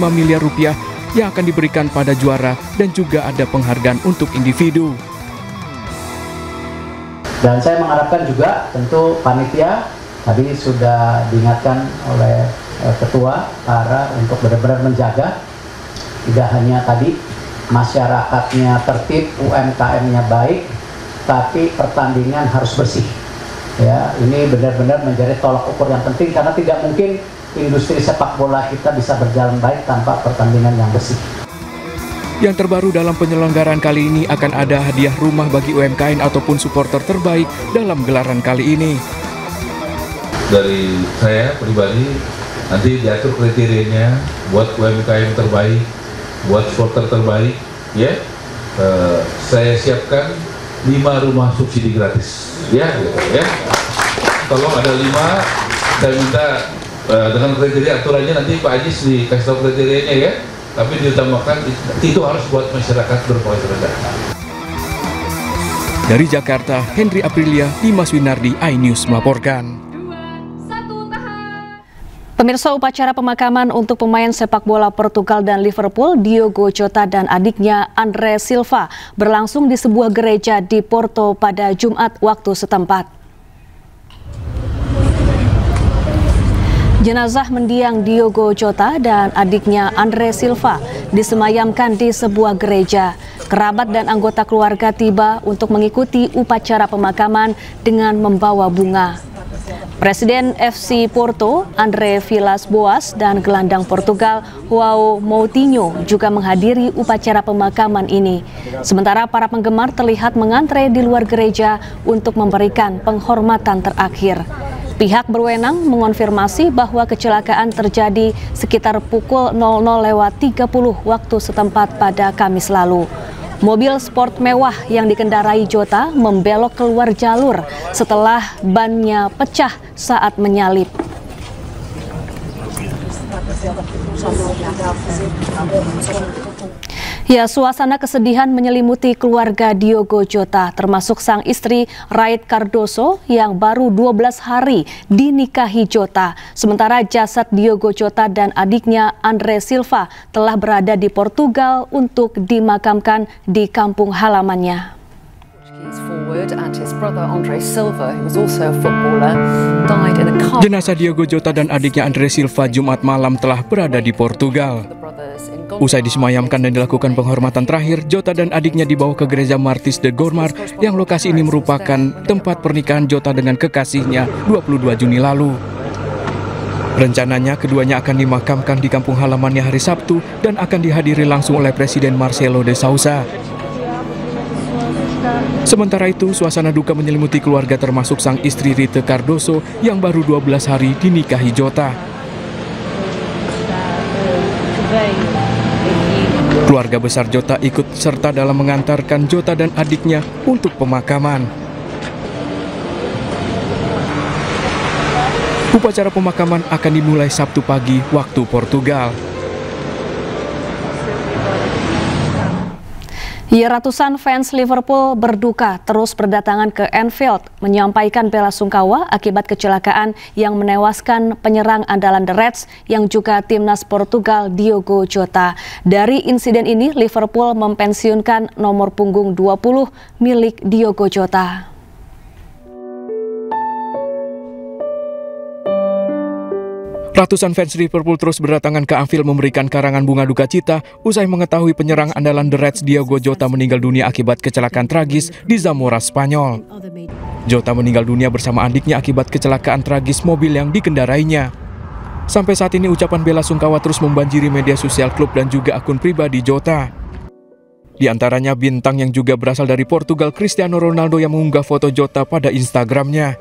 miliar rupiah yang akan diberikan pada juara dan juga ada penghargaan untuk individu. Dan saya mengharapkan juga tentu panitia tadi sudah diingatkan oleh ketua para untuk benar-benar menjaga tidak hanya tadi masyarakatnya tertib, UMKM-nya baik, tapi pertandingan harus bersih. Ya, ini benar-benar menjadi tolak ukur yang penting karena tidak mungkin industri sepak bola kita bisa berjalan baik tanpa pertandingan yang bersih. Yang terbaru dalam penyelenggaraan kali ini akan ada hadiah rumah bagi UMKM ataupun supporter terbaik dalam gelaran kali ini. Dari saya pribadi nanti diatur kriterianya buat UMKM terbaik, buat supporter terbaik, ya. Saya siapkan 5 rumah subsidi gratis, ya, gitu, ya. Tolong ada 5, saya minta dengan kriteria aturannya nanti Pak Ajis dikasih tahu kriterianya, ya. Tapi diutamakan itu harus buat masyarakat berpenghasilan rendah. Dari Jakarta, Henry Aprilia, Dimas Winardi, iNews melaporkan. Pemirsa, upacara pemakaman untuk pemain sepak bola Portugal dan Liverpool, Diogo Jota dan adiknya Andre Silva berlangsung di sebuah gereja di Porto pada Jumat waktu setempat. Jenazah mendiang Diogo Jota dan adiknya Andre Silva disemayamkan di sebuah gereja. Kerabat dan anggota keluarga tiba untuk mengikuti upacara pemakaman dengan membawa bunga. Presiden FC Porto, André Villas-Boas, dan gelandang Portugal, João Moutinho, juga menghadiri upacara pemakaman ini. Sementara para penggemar terlihat mengantre di luar gereja untuk memberikan penghormatan terakhir. Pihak berwenang mengonfirmasi bahwa kecelakaan terjadi sekitar pukul 00.30 waktu setempat pada Kamis lalu. Mobil sport mewah yang dikendarai Jota membelok keluar jalur setelah bannya pecah saat menyalip. Ya, suasana kesedihan menyelimuti keluarga Diogo Jota, termasuk sang istri Raid Cardoso yang baru 12 hari dinikahi Jota. Sementara jasad Diogo Jota dan adiknya Andre Silva telah berada di Portugal untuk dimakamkan di kampung halamannya. Jenazah Diogo Jota dan adiknya Andre Silva Jumat malam telah berada di Portugal. Usai disemayamkan dan dilakukan penghormatan terakhir, Jota dan adiknya dibawa ke gereja Martis de Gormar yang lokasi ini merupakan tempat pernikahan Jota dengan kekasihnya 22 Juni lalu. Rencananya keduanya akan dimakamkan di kampung halamannya hari Sabtu dan akan dihadiri langsung oleh Presiden Marcelo de Sousa. Sementara itu, suasana duka menyelimuti keluarga termasuk sang istri Rite Cardoso yang baru 12 hari dinikahi Jota. Keluarga besar Jota ikut serta dalam mengantarkan Jota dan adiknya untuk pemakaman. Upacara pemakaman akan dimulai Sabtu pagi waktu Portugal. Ya, ratusan fans Liverpool berduka terus berdatangan ke Anfield menyampaikan bela sungkawa akibat kecelakaan yang menewaskan penyerang andalan The Reds yang juga timnas Portugal Diogo Jota. Dari insiden ini, Liverpool mempensiunkan nomor punggung 20 milik Diogo Jota. Ratusan fans Liverpool terus berdatangan ke Anfield memberikan karangan bunga duka cita usai mengetahui penyerang andalan The Reds Diogo Jota meninggal dunia akibat kecelakaan tragis di Zamora, Spanyol. Jota meninggal dunia bersama adiknya akibat kecelakaan tragis mobil yang dikendarainya. Sampai saat ini ucapan bela sungkawa terus membanjiri media sosial klub dan juga akun pribadi Jota. Di antaranya bintang yang juga berasal dari Portugal, Cristiano Ronaldo, yang mengunggah foto Jota pada Instagramnya.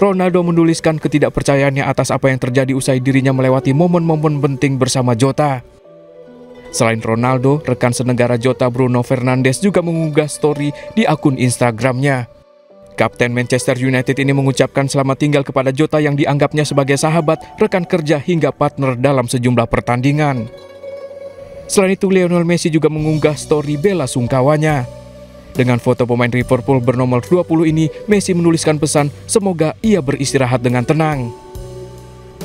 Ronaldo menuliskan ketidakpercayaannya atas apa yang terjadi usai dirinya melewati momen-momen penting bersama Jota. Selain Ronaldo, rekan senegara Jota Bruno Fernandes juga mengunggah story di akun Instagramnya. Kapten Manchester United ini mengucapkan selamat tinggal kepada Jota yang dianggapnya sebagai sahabat, rekan kerja hingga partner dalam sejumlah pertandingan. Selain itu, Lionel Messi juga mengunggah story bela sungkawanya. Dengan foto pemain Liverpool bernomor 20 ini, Messi menuliskan pesan, semoga ia beristirahat dengan tenang.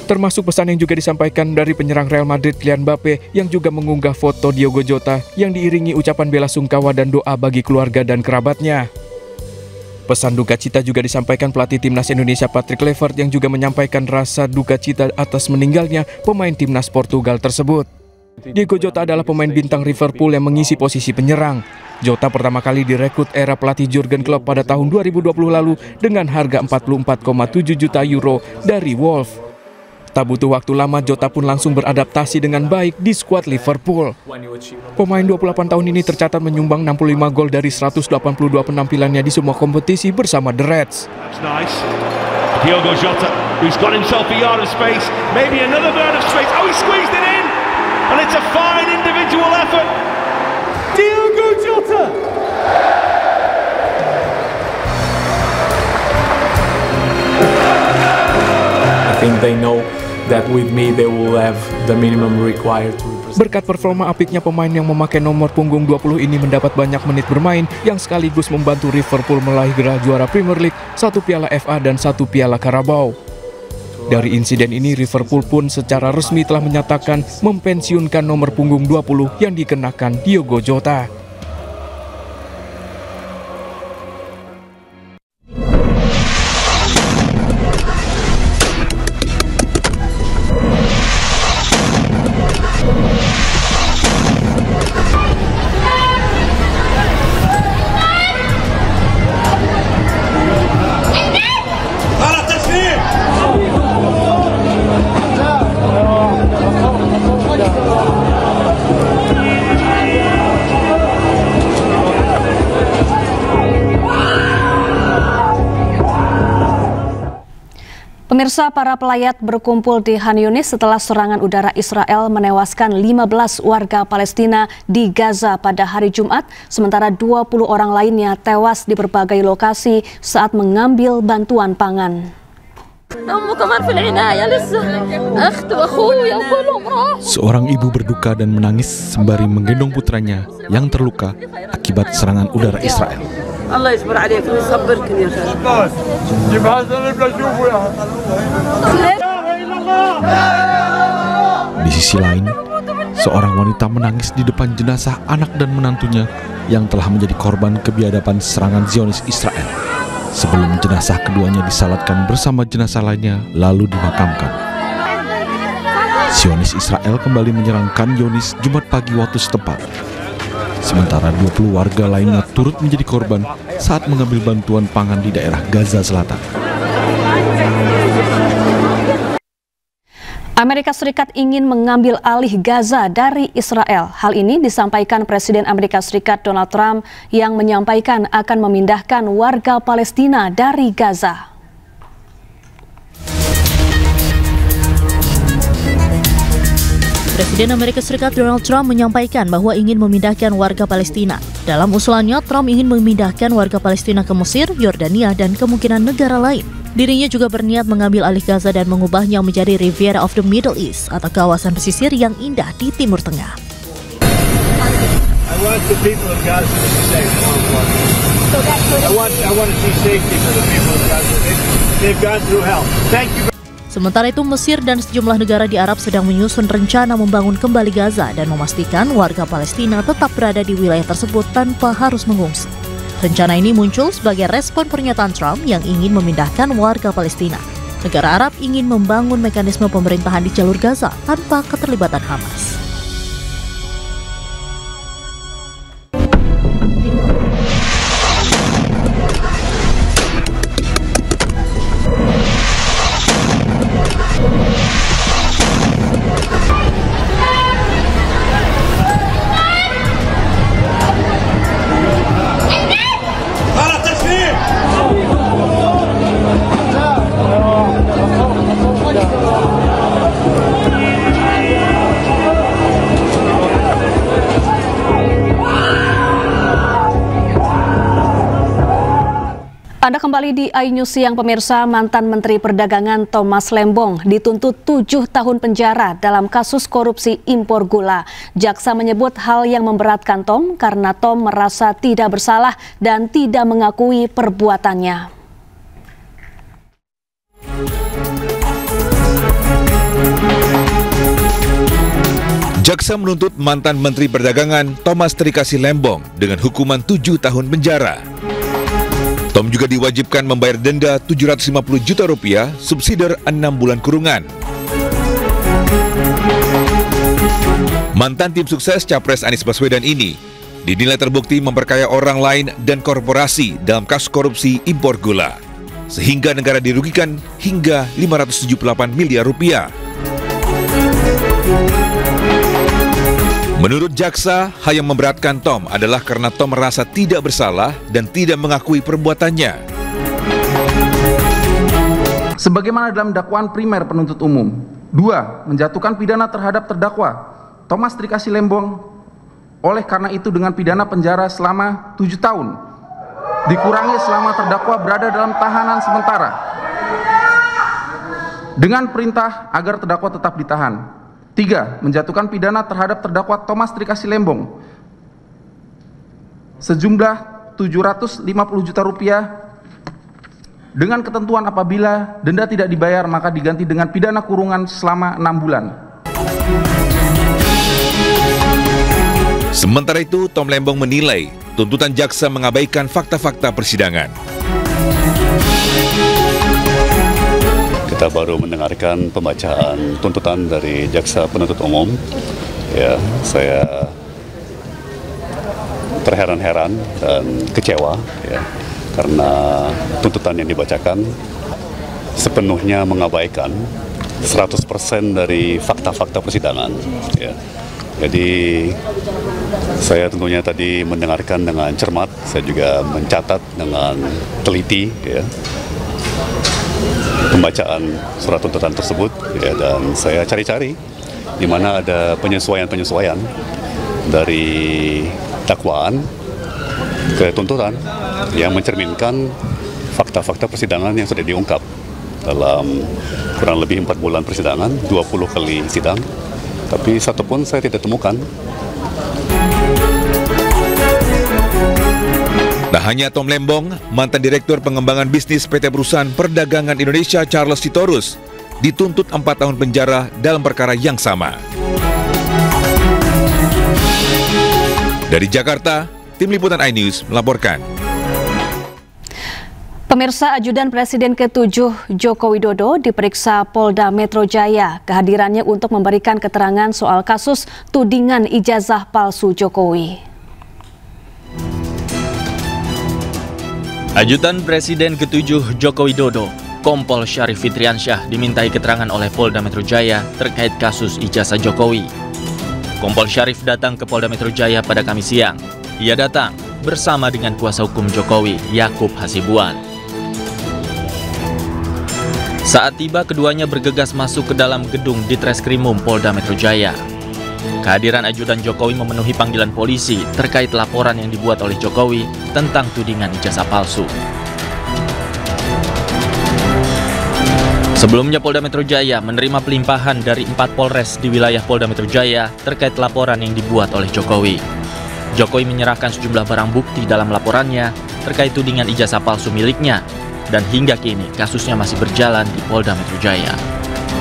Termasuk pesan yang juga disampaikan dari penyerang Real Madrid Kylian Mbappe yang juga mengunggah foto Diogo Jota yang diiringi ucapan bela sungkawa dan doa bagi keluarga dan kerabatnya. Pesan duka cita juga disampaikan pelatih timnas Indonesia Patrick Kluivert yang juga menyampaikan rasa duka cita atas meninggalnya pemain timnas Portugal tersebut. Diogo Jota adalah pemain bintang Liverpool yang mengisi posisi penyerang. Jota pertama kali direkrut era pelatih Jurgen Klopp pada tahun 2020 lalu dengan harga 44,7 juta euro dari Wolves. Tak butuh waktu lama, Jota pun langsung beradaptasi dengan baik di skuad Liverpool. Pemain 28 tahun ini tercatat menyumbang 65 gol dari 182 penampilannya di semua kompetisi bersama The Reds. Diogo Jota, who's got himself a yard of space, maybe another yard of space. Oh, he squeezed it in, and it's a fine individual effort. Diogo Jota. I think they know that with me they will have the minimum required to represent. Berkat performa apiknya pemain yang memakai nomor punggung 20 ini mendapat banyak menit bermain yang sekaligus membantu Liverpool meraih gelar juara Premier League, 1 piala FA dan 1 piala Carabao. Dari insiden ini, Liverpool pun secara resmi telah menyatakan mempensiunkan nomor punggung 20 yang dikenakan Diogo Jota. Pemirsa, para pelayat berkumpul di Khan Yunis setelah serangan udara Israel menewaskan 15 warga Palestina di Gaza pada hari Jumat, sementara 20 orang lainnya tewas di berbagai lokasi saat mengambil bantuan pangan. Seorang ibu berduka dan menangis sembari menggendong putranya yang terluka akibat serangan udara Israel. Allah يصبر عليك ويصبرك يا خالد. Di sisi lain, seorang wanita menangis di depan jenazah anak dan menantunya yang telah menjadi korban kebiadaban serangan Zionis Israel sebelum jenazah keduanya disalatkan bersama jenazah lainnya lalu dimakamkan. Zionis Israel kembali menyerang Khan Yunis Jumat pagi waktu setempat. Sementara 20 warga lainnya turut menjadi korban saat mengambil bantuan pangan di daerah Gaza Selatan. Amerika Serikat ingin mengambil alih Gaza dari Israel. Hal ini disampaikan Presiden Amerika Serikat Donald Trump yang menyampaikan akan memindahkan warga Palestina dari Gaza. Presiden Amerika Serikat Donald Trump menyampaikan bahwa ingin memindahkan warga Palestina. Dalam usulannya, Trump ingin memindahkan warga Palestina ke Mesir, Yordania, dan kemungkinan negara lain. Dirinya juga berniat mengambil alih Gaza dan mengubahnya menjadi Riviera of the Middle East atau kawasan pesisir yang indah di Timur Tengah. Sementara itu, Mesir dan sejumlah negara di Arab sedang menyusun rencana membangun kembali Gaza dan memastikan warga Palestina tetap berada di wilayah tersebut tanpa harus mengungsi. Rencana ini muncul sebagai respon pernyataan Trump yang ingin memindahkan warga Palestina. Negara Arab ingin membangun mekanisme pemerintahan di jalur Gaza tanpa keterlibatan Hamas. Anda kembali di iNews Siang pemirsa. Mantan Menteri Perdagangan Thomas Lembong dituntut 7 tahun penjara dalam kasus korupsi impor gula. Jaksa menyebut hal yang memberatkan Tom karena Tom merasa tidak bersalah dan tidak mengakui perbuatannya. Jaksa menuntut mantan Menteri Perdagangan Thomas Trikasih Lembong dengan hukuman 7 tahun penjara. Tom juga diwajibkan membayar denda 750 juta rupiah, subsidiar 6 bulan kurungan. Mantan tim sukses Capres Anies Baswedan ini dinilai terbukti memperkaya orang lain dan korporasi dalam kasus korupsi impor gula, sehingga negara dirugikan hingga 578 miliar rupiah. Menurut jaksa, hal yang memberatkan Tom adalah karena Tom merasa tidak bersalah dan tidak mengakui perbuatannya. Sebagaimana dalam dakwaan primer penuntut umum. 2. Menjatuhkan pidana terhadap terdakwa Thomas Trikasih Lembong oleh karena itu dengan pidana penjara selama 7 tahun. Dikurangi selama terdakwa berada dalam tahanan sementara. Dengan perintah agar terdakwa tetap ditahan. 3. Menjatuhkan pidana terhadap terdakwa Thomas Trikasih Lembong sejumlah 750 juta rupiah dengan ketentuan apabila denda tidak dibayar maka diganti dengan pidana kurungan selama 6 bulan. Sementara itu, Tom Lembong menilai tuntutan jaksa mengabaikan fakta-fakta persidangan. Kita baru mendengarkan pembacaan tuntutan dari jaksa penuntut umum. Ya, saya terheran-heran dan kecewa ya, karena tuntutan yang dibacakan sepenuhnya mengabaikan 100% dari fakta-fakta persidangan. Ya. Jadi saya tentunya tadi mendengarkan dengan cermat, saya juga mencatat dengan teliti ya, pembacaan surat tuntutan tersebut ya, dan saya cari-cari di mana ada penyesuaian-penyesuaian dari dakwaan ke tuntutan yang mencerminkan fakta-fakta persidangan yang sudah diungkap dalam kurang lebih 4 bulan persidangan, 20 kali sidang, tapi satu pun saya tidak temukan. Tak hanya Tom Lembong, mantan Direktur Pengembangan Bisnis PT Perusahaan Perdagangan Indonesia Charles Sitorus dituntut 4 tahun penjara dalam perkara yang sama. Dari Jakarta, Tim Liputan iNews melaporkan. Pemirsa, Ajudan Presiden ke-7 Joko Widodo diperiksa Polda Metro Jaya. Kehadirannya untuk memberikan keterangan soal kasus tudingan ijazah palsu Jokowi. Ajudan Presiden ke-7 Joko Widodo, Kompol Syarif Fitriansyah dimintai keterangan oleh Polda Metro Jaya terkait kasus ijazah Jokowi. Kompol Syarif datang ke Polda Metro Jaya pada Kamis siang. Ia datang bersama dengan kuasa hukum Jokowi, Yakub Hasibuan. Saat tiba, keduanya bergegas masuk ke dalam gedung Ditreskrimum Polda Metro Jaya. Kehadiran ajudan Jokowi memenuhi panggilan polisi terkait laporan yang dibuat oleh Jokowi tentang tudingan ijazah palsu. Sebelumnya Polda Metro Jaya menerima pelimpahan dari 4 Polres di wilayah Polda Metro Jaya terkait laporan yang dibuat oleh Jokowi. Jokowi menyerahkan sejumlah barang bukti dalam laporannya terkait tudingan ijazah palsu miliknya, dan hingga kini kasusnya masih berjalan di Polda Metro Jaya.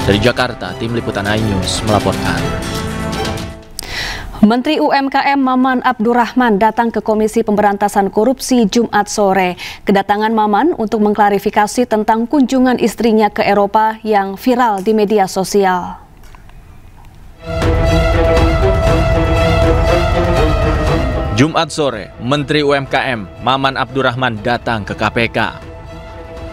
Dari Jakarta, Tim Liputan iNews melaporkan. Menteri UMKM Maman Abdurrahman datang ke Komisi Pemberantasan Korupsi Jumat sore. Kedatangan Maman untuk mengklarifikasi tentang kunjungan istrinya ke Eropa yang viral di media sosial. Jumat sore, Menteri UMKM Maman Abdurrahman datang ke KPK.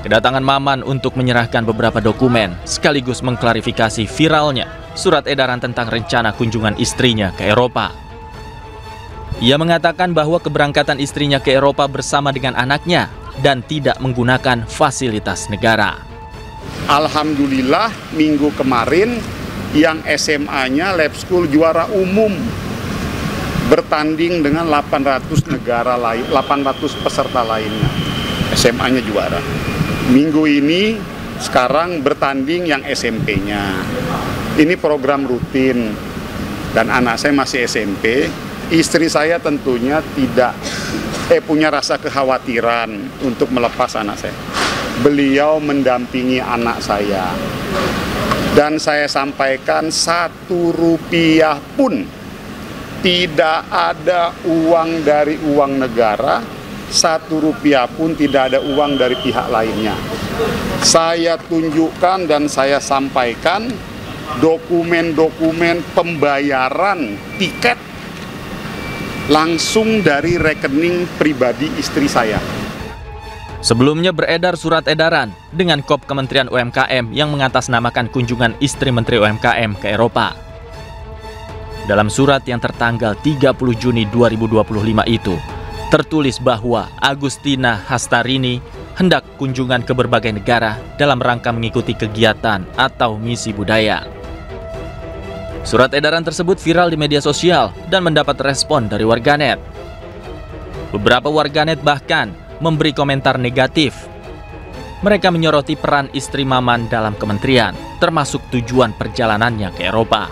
Kedatangan Maman untuk menyerahkan beberapa dokumen sekaligus mengklarifikasi viralnya surat edaran tentang rencana kunjungan istrinya ke Eropa. Ia mengatakan bahwa keberangkatan istrinya ke Eropa bersama dengan anaknya dan tidak menggunakan fasilitas negara. Alhamdulillah minggu kemarin yang SMA-nya Lab School juara umum bertanding dengan 800 negara lain, 800 peserta lainnya. SMA-nya juara. Minggu ini sekarang bertanding yang SMP-nya. Ini program rutin dan anak saya masih SMP. Istri saya tentunya tidak punya rasa kekhawatiran untuk melepas anak saya. Beliau mendampingi anak saya. Dan saya sampaikan 1 rupiah pun tidak ada uang dari uang negara, 1 rupiah pun tidak ada uang dari pihak lainnya. Saya tunjukkan dan saya sampaikan dokumen-dokumen pembayaran tiket langsung dari rekening pribadi istri saya. Sebelumnya beredar surat edaran dengan kop Kementerian UMKM yang mengatasnamakan kunjungan istri Menteri UMKM ke Eropa. Dalam surat yang tertanggal 30 Juni 2025 itu, tertulis bahwa Agustina Hastarini hendak kunjungan ke berbagai negara dalam rangka mengikuti kegiatan atau misi budaya. Surat edaran tersebut viral di media sosial dan mendapat respon dari warganet. Beberapa warganet bahkan memberi komentar negatif. Mereka menyoroti peran istri Maman dalam kementerian, termasuk tujuan perjalanannya ke Eropa.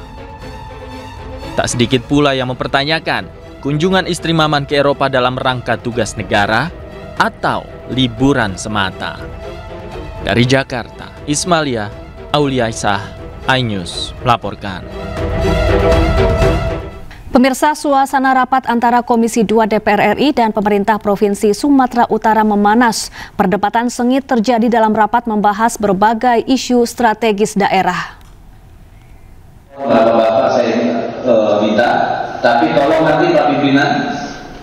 Tak sedikit pula yang mempertanyakan kunjungan istri Maman ke Eropa dalam rangka tugas negara atau liburan semata. Dari Jakarta, Ismalia Auliaisah, iNews melaporkan. Pemirsa, suasana rapat antara Komisi 2 DPR RI dan pemerintah Provinsi Sumatera Utara memanas. Perdebatan sengit terjadi dalam rapat membahas berbagai isu strategis daerah. Bapak-bapak saya minta, tapi tolong nanti Pak Pimpinan,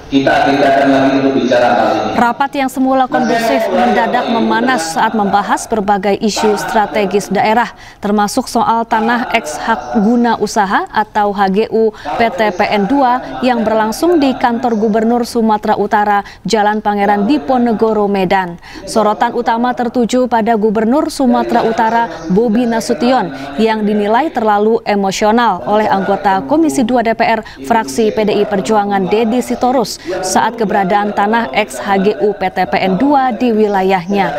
kita akan lagi untuk bicara hal ini. Rapat yang semula kondusif mendadak memanas saat membahas berbagai isu strategis daerah, termasuk soal tanah eks hak guna usaha atau HGU PT PN 2 yang berlangsung di kantor Gubernur Sumatera Utara, Jalan Pangeran Diponegoro, Medan. Sorotan utama tertuju pada Gubernur Sumatera Utara Bobi Nasution yang dinilai terlalu emosional oleh anggota Komisi 2 DPR fraksi PDI Perjuangan Deddy Sitorus saat keberadaan tanah eks HGU PT PN 2 di wilayahnya.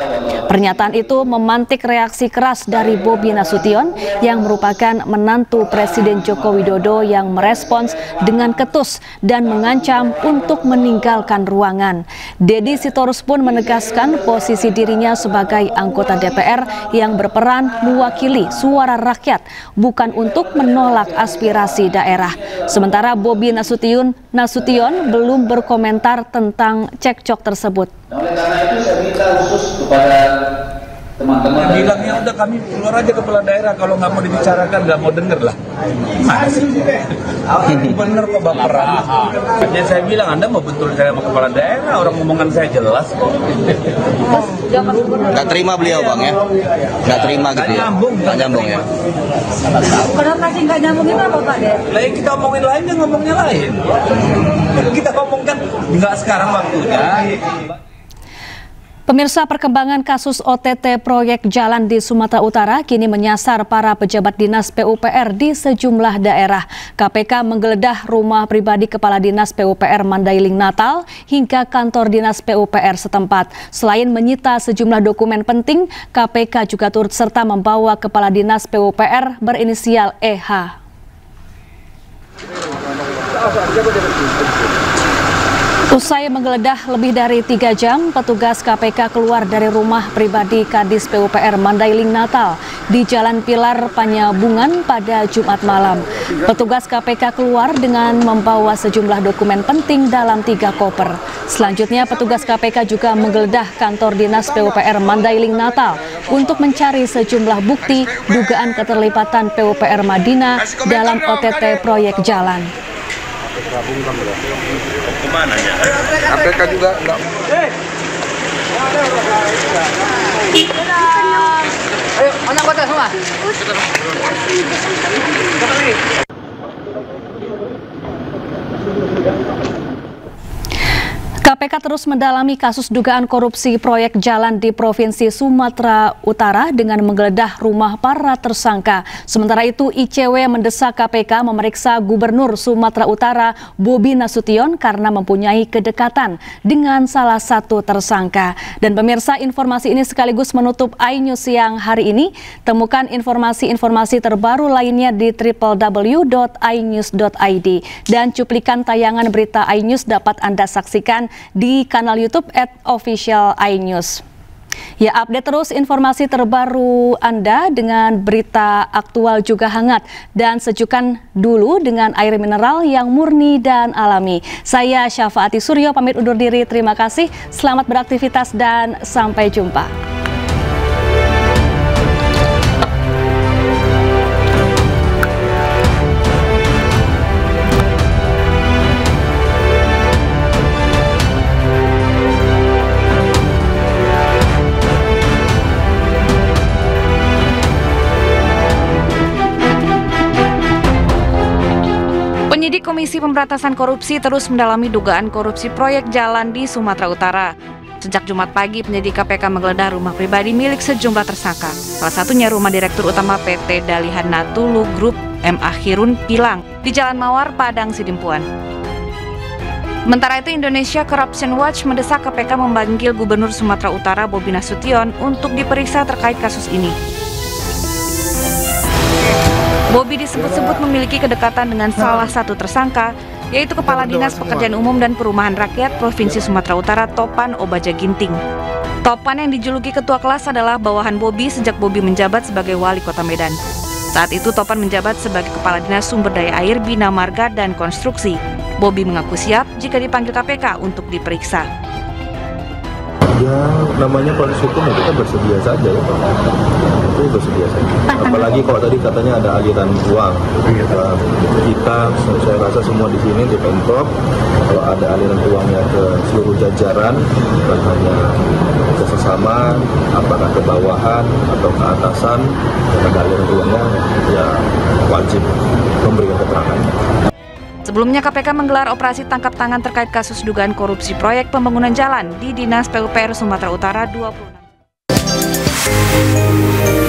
Pernyataan itu memantik reaksi keras dari Bobi Nasution yang merupakan menantu Presiden Joko Widodo yang merespons dengan ketus dan mengancam untuk meninggalkan ruangan. Deddy Sitorus pun menegaskan posisi dirinya sebagai anggota DPR yang berperan mewakili suara rakyat, bukan untuk menolak aspirasi daerah. Sementara Bobi Nasution belum berkomentar tentang cekcok tersebut. Oleh karena itu saya minta khusus kepada teman-teman. Bilangnya udah kami keluar aja kepala daerah, kalau nggak mau dibicarakan nggak mau denger lah. Masih bener kok baperan. Jadi saya bilang Anda mau betul saya sama kepala daerah, orang omongan saya jelas. Nggak terima beliau bang ya? Nggak terima gitu ya? Nggak nyambung ya? Kenapa sih nggak nyambungin apa Pak Dek? Lain kita omongin lain, dia ngomongnya lain. Kita ngomongkan nggak sekarang waktunya. Pemirsa, perkembangan kasus OTT proyek jalan di Sumatera Utara kini menyasar para pejabat dinas PUPR di sejumlah daerah. KPK menggeledah rumah pribadi Kepala Dinas PUPR Mandailing Natal hingga kantor dinas PUPR setempat. Selain menyita sejumlah dokumen penting, KPK juga turut serta membawa Kepala Dinas PUPR berinisial EH. Usai menggeledah lebih dari 3 jam, petugas KPK keluar dari rumah pribadi Kadis PUPR Mandailing Natal di Jalan Pilar Panyabungan pada Jumat malam. Petugas KPK keluar dengan membawa sejumlah dokumen penting dalam 3 koper. Selanjutnya, petugas KPK juga menggeledah kantor dinas PUPR Mandailing Natal untuk mencari sejumlah bukti dugaan keterlibatan PUPR Madinah dalam OTT proyek jalan. Kemana ya? KPK juga enggak. Ayo, anak kota semua. KPK terus mendalami kasus dugaan korupsi proyek jalan di Provinsi Sumatera Utara dengan menggeledah rumah para tersangka. Sementara itu, ICW mendesak KPK memeriksa Gubernur Sumatera Utara Bobi Nasution karena mempunyai kedekatan dengan salah satu tersangka. Dan pemirsa, informasi ini sekaligus menutup iNews siang hari ini. Temukan informasi-informasi terbaru lainnya di www.inews.id. Dan cuplikan tayangan berita iNews dapat Anda saksikan di kanal YouTube @official iNews. Ya, update terus informasi terbaru Anda dengan berita aktual juga hangat dan sejukan dulu dengan air mineral yang murni dan alami. Saya Syafaati Suryo pamit undur diri. Terima kasih, selamat beraktivitas dan sampai jumpa. Penyidik Komisi Pemberantasan Korupsi terus mendalami dugaan korupsi proyek jalan di Sumatera Utara. Sejak Jumat pagi, penyidik KPK menggeledah rumah pribadi milik sejumlah tersangka. Salah satunya rumah Direktur Utama PT Dalihan Natulu Group M. Akhirun Pilang di Jalan Mawar, Padang Sidimpuan. Sementara itu, Indonesia Corruption Watch mendesak KPK memanggil Gubernur Sumatera Utara Bobi Nasution untuk diperiksa terkait kasus ini. Bobi disebut-sebut memiliki kedekatan dengan salah satu tersangka, yaitu Kepala Dinas Pekerjaan Umum dan Perumahan Rakyat Provinsi Sumatera Utara Topan Obaja Ginting. Topan yang dijuluki ketua kelas adalah bawahan Bobi sejak Bobi menjabat sebagai wali kota Medan. Saat itu Topan menjabat sebagai Kepala Dinas Sumber Daya Air, Bina Marga, dan Konstruksi. Bobi mengaku siap jika dipanggil KPK untuk diperiksa. Ya, namanya proses hukum ya kita bersedia saja ya Pak. Itu bersedia saja. Apalagi kalau tadi katanya ada aliran uang. Kita, saya rasa semua di sini di Pemprov, kalau ada aliran uangnya ke seluruh jajaran, bukan hanya ke sesama, apakah ke bawahan atau ke atasan, yang ada aliran uangnya, ya wajib memberikan keterangan. Sebelumnya KPK menggelar operasi tangkap tangan terkait kasus dugaan korupsi proyek pembangunan jalan di Dinas PUPR Sumatera Utara 26.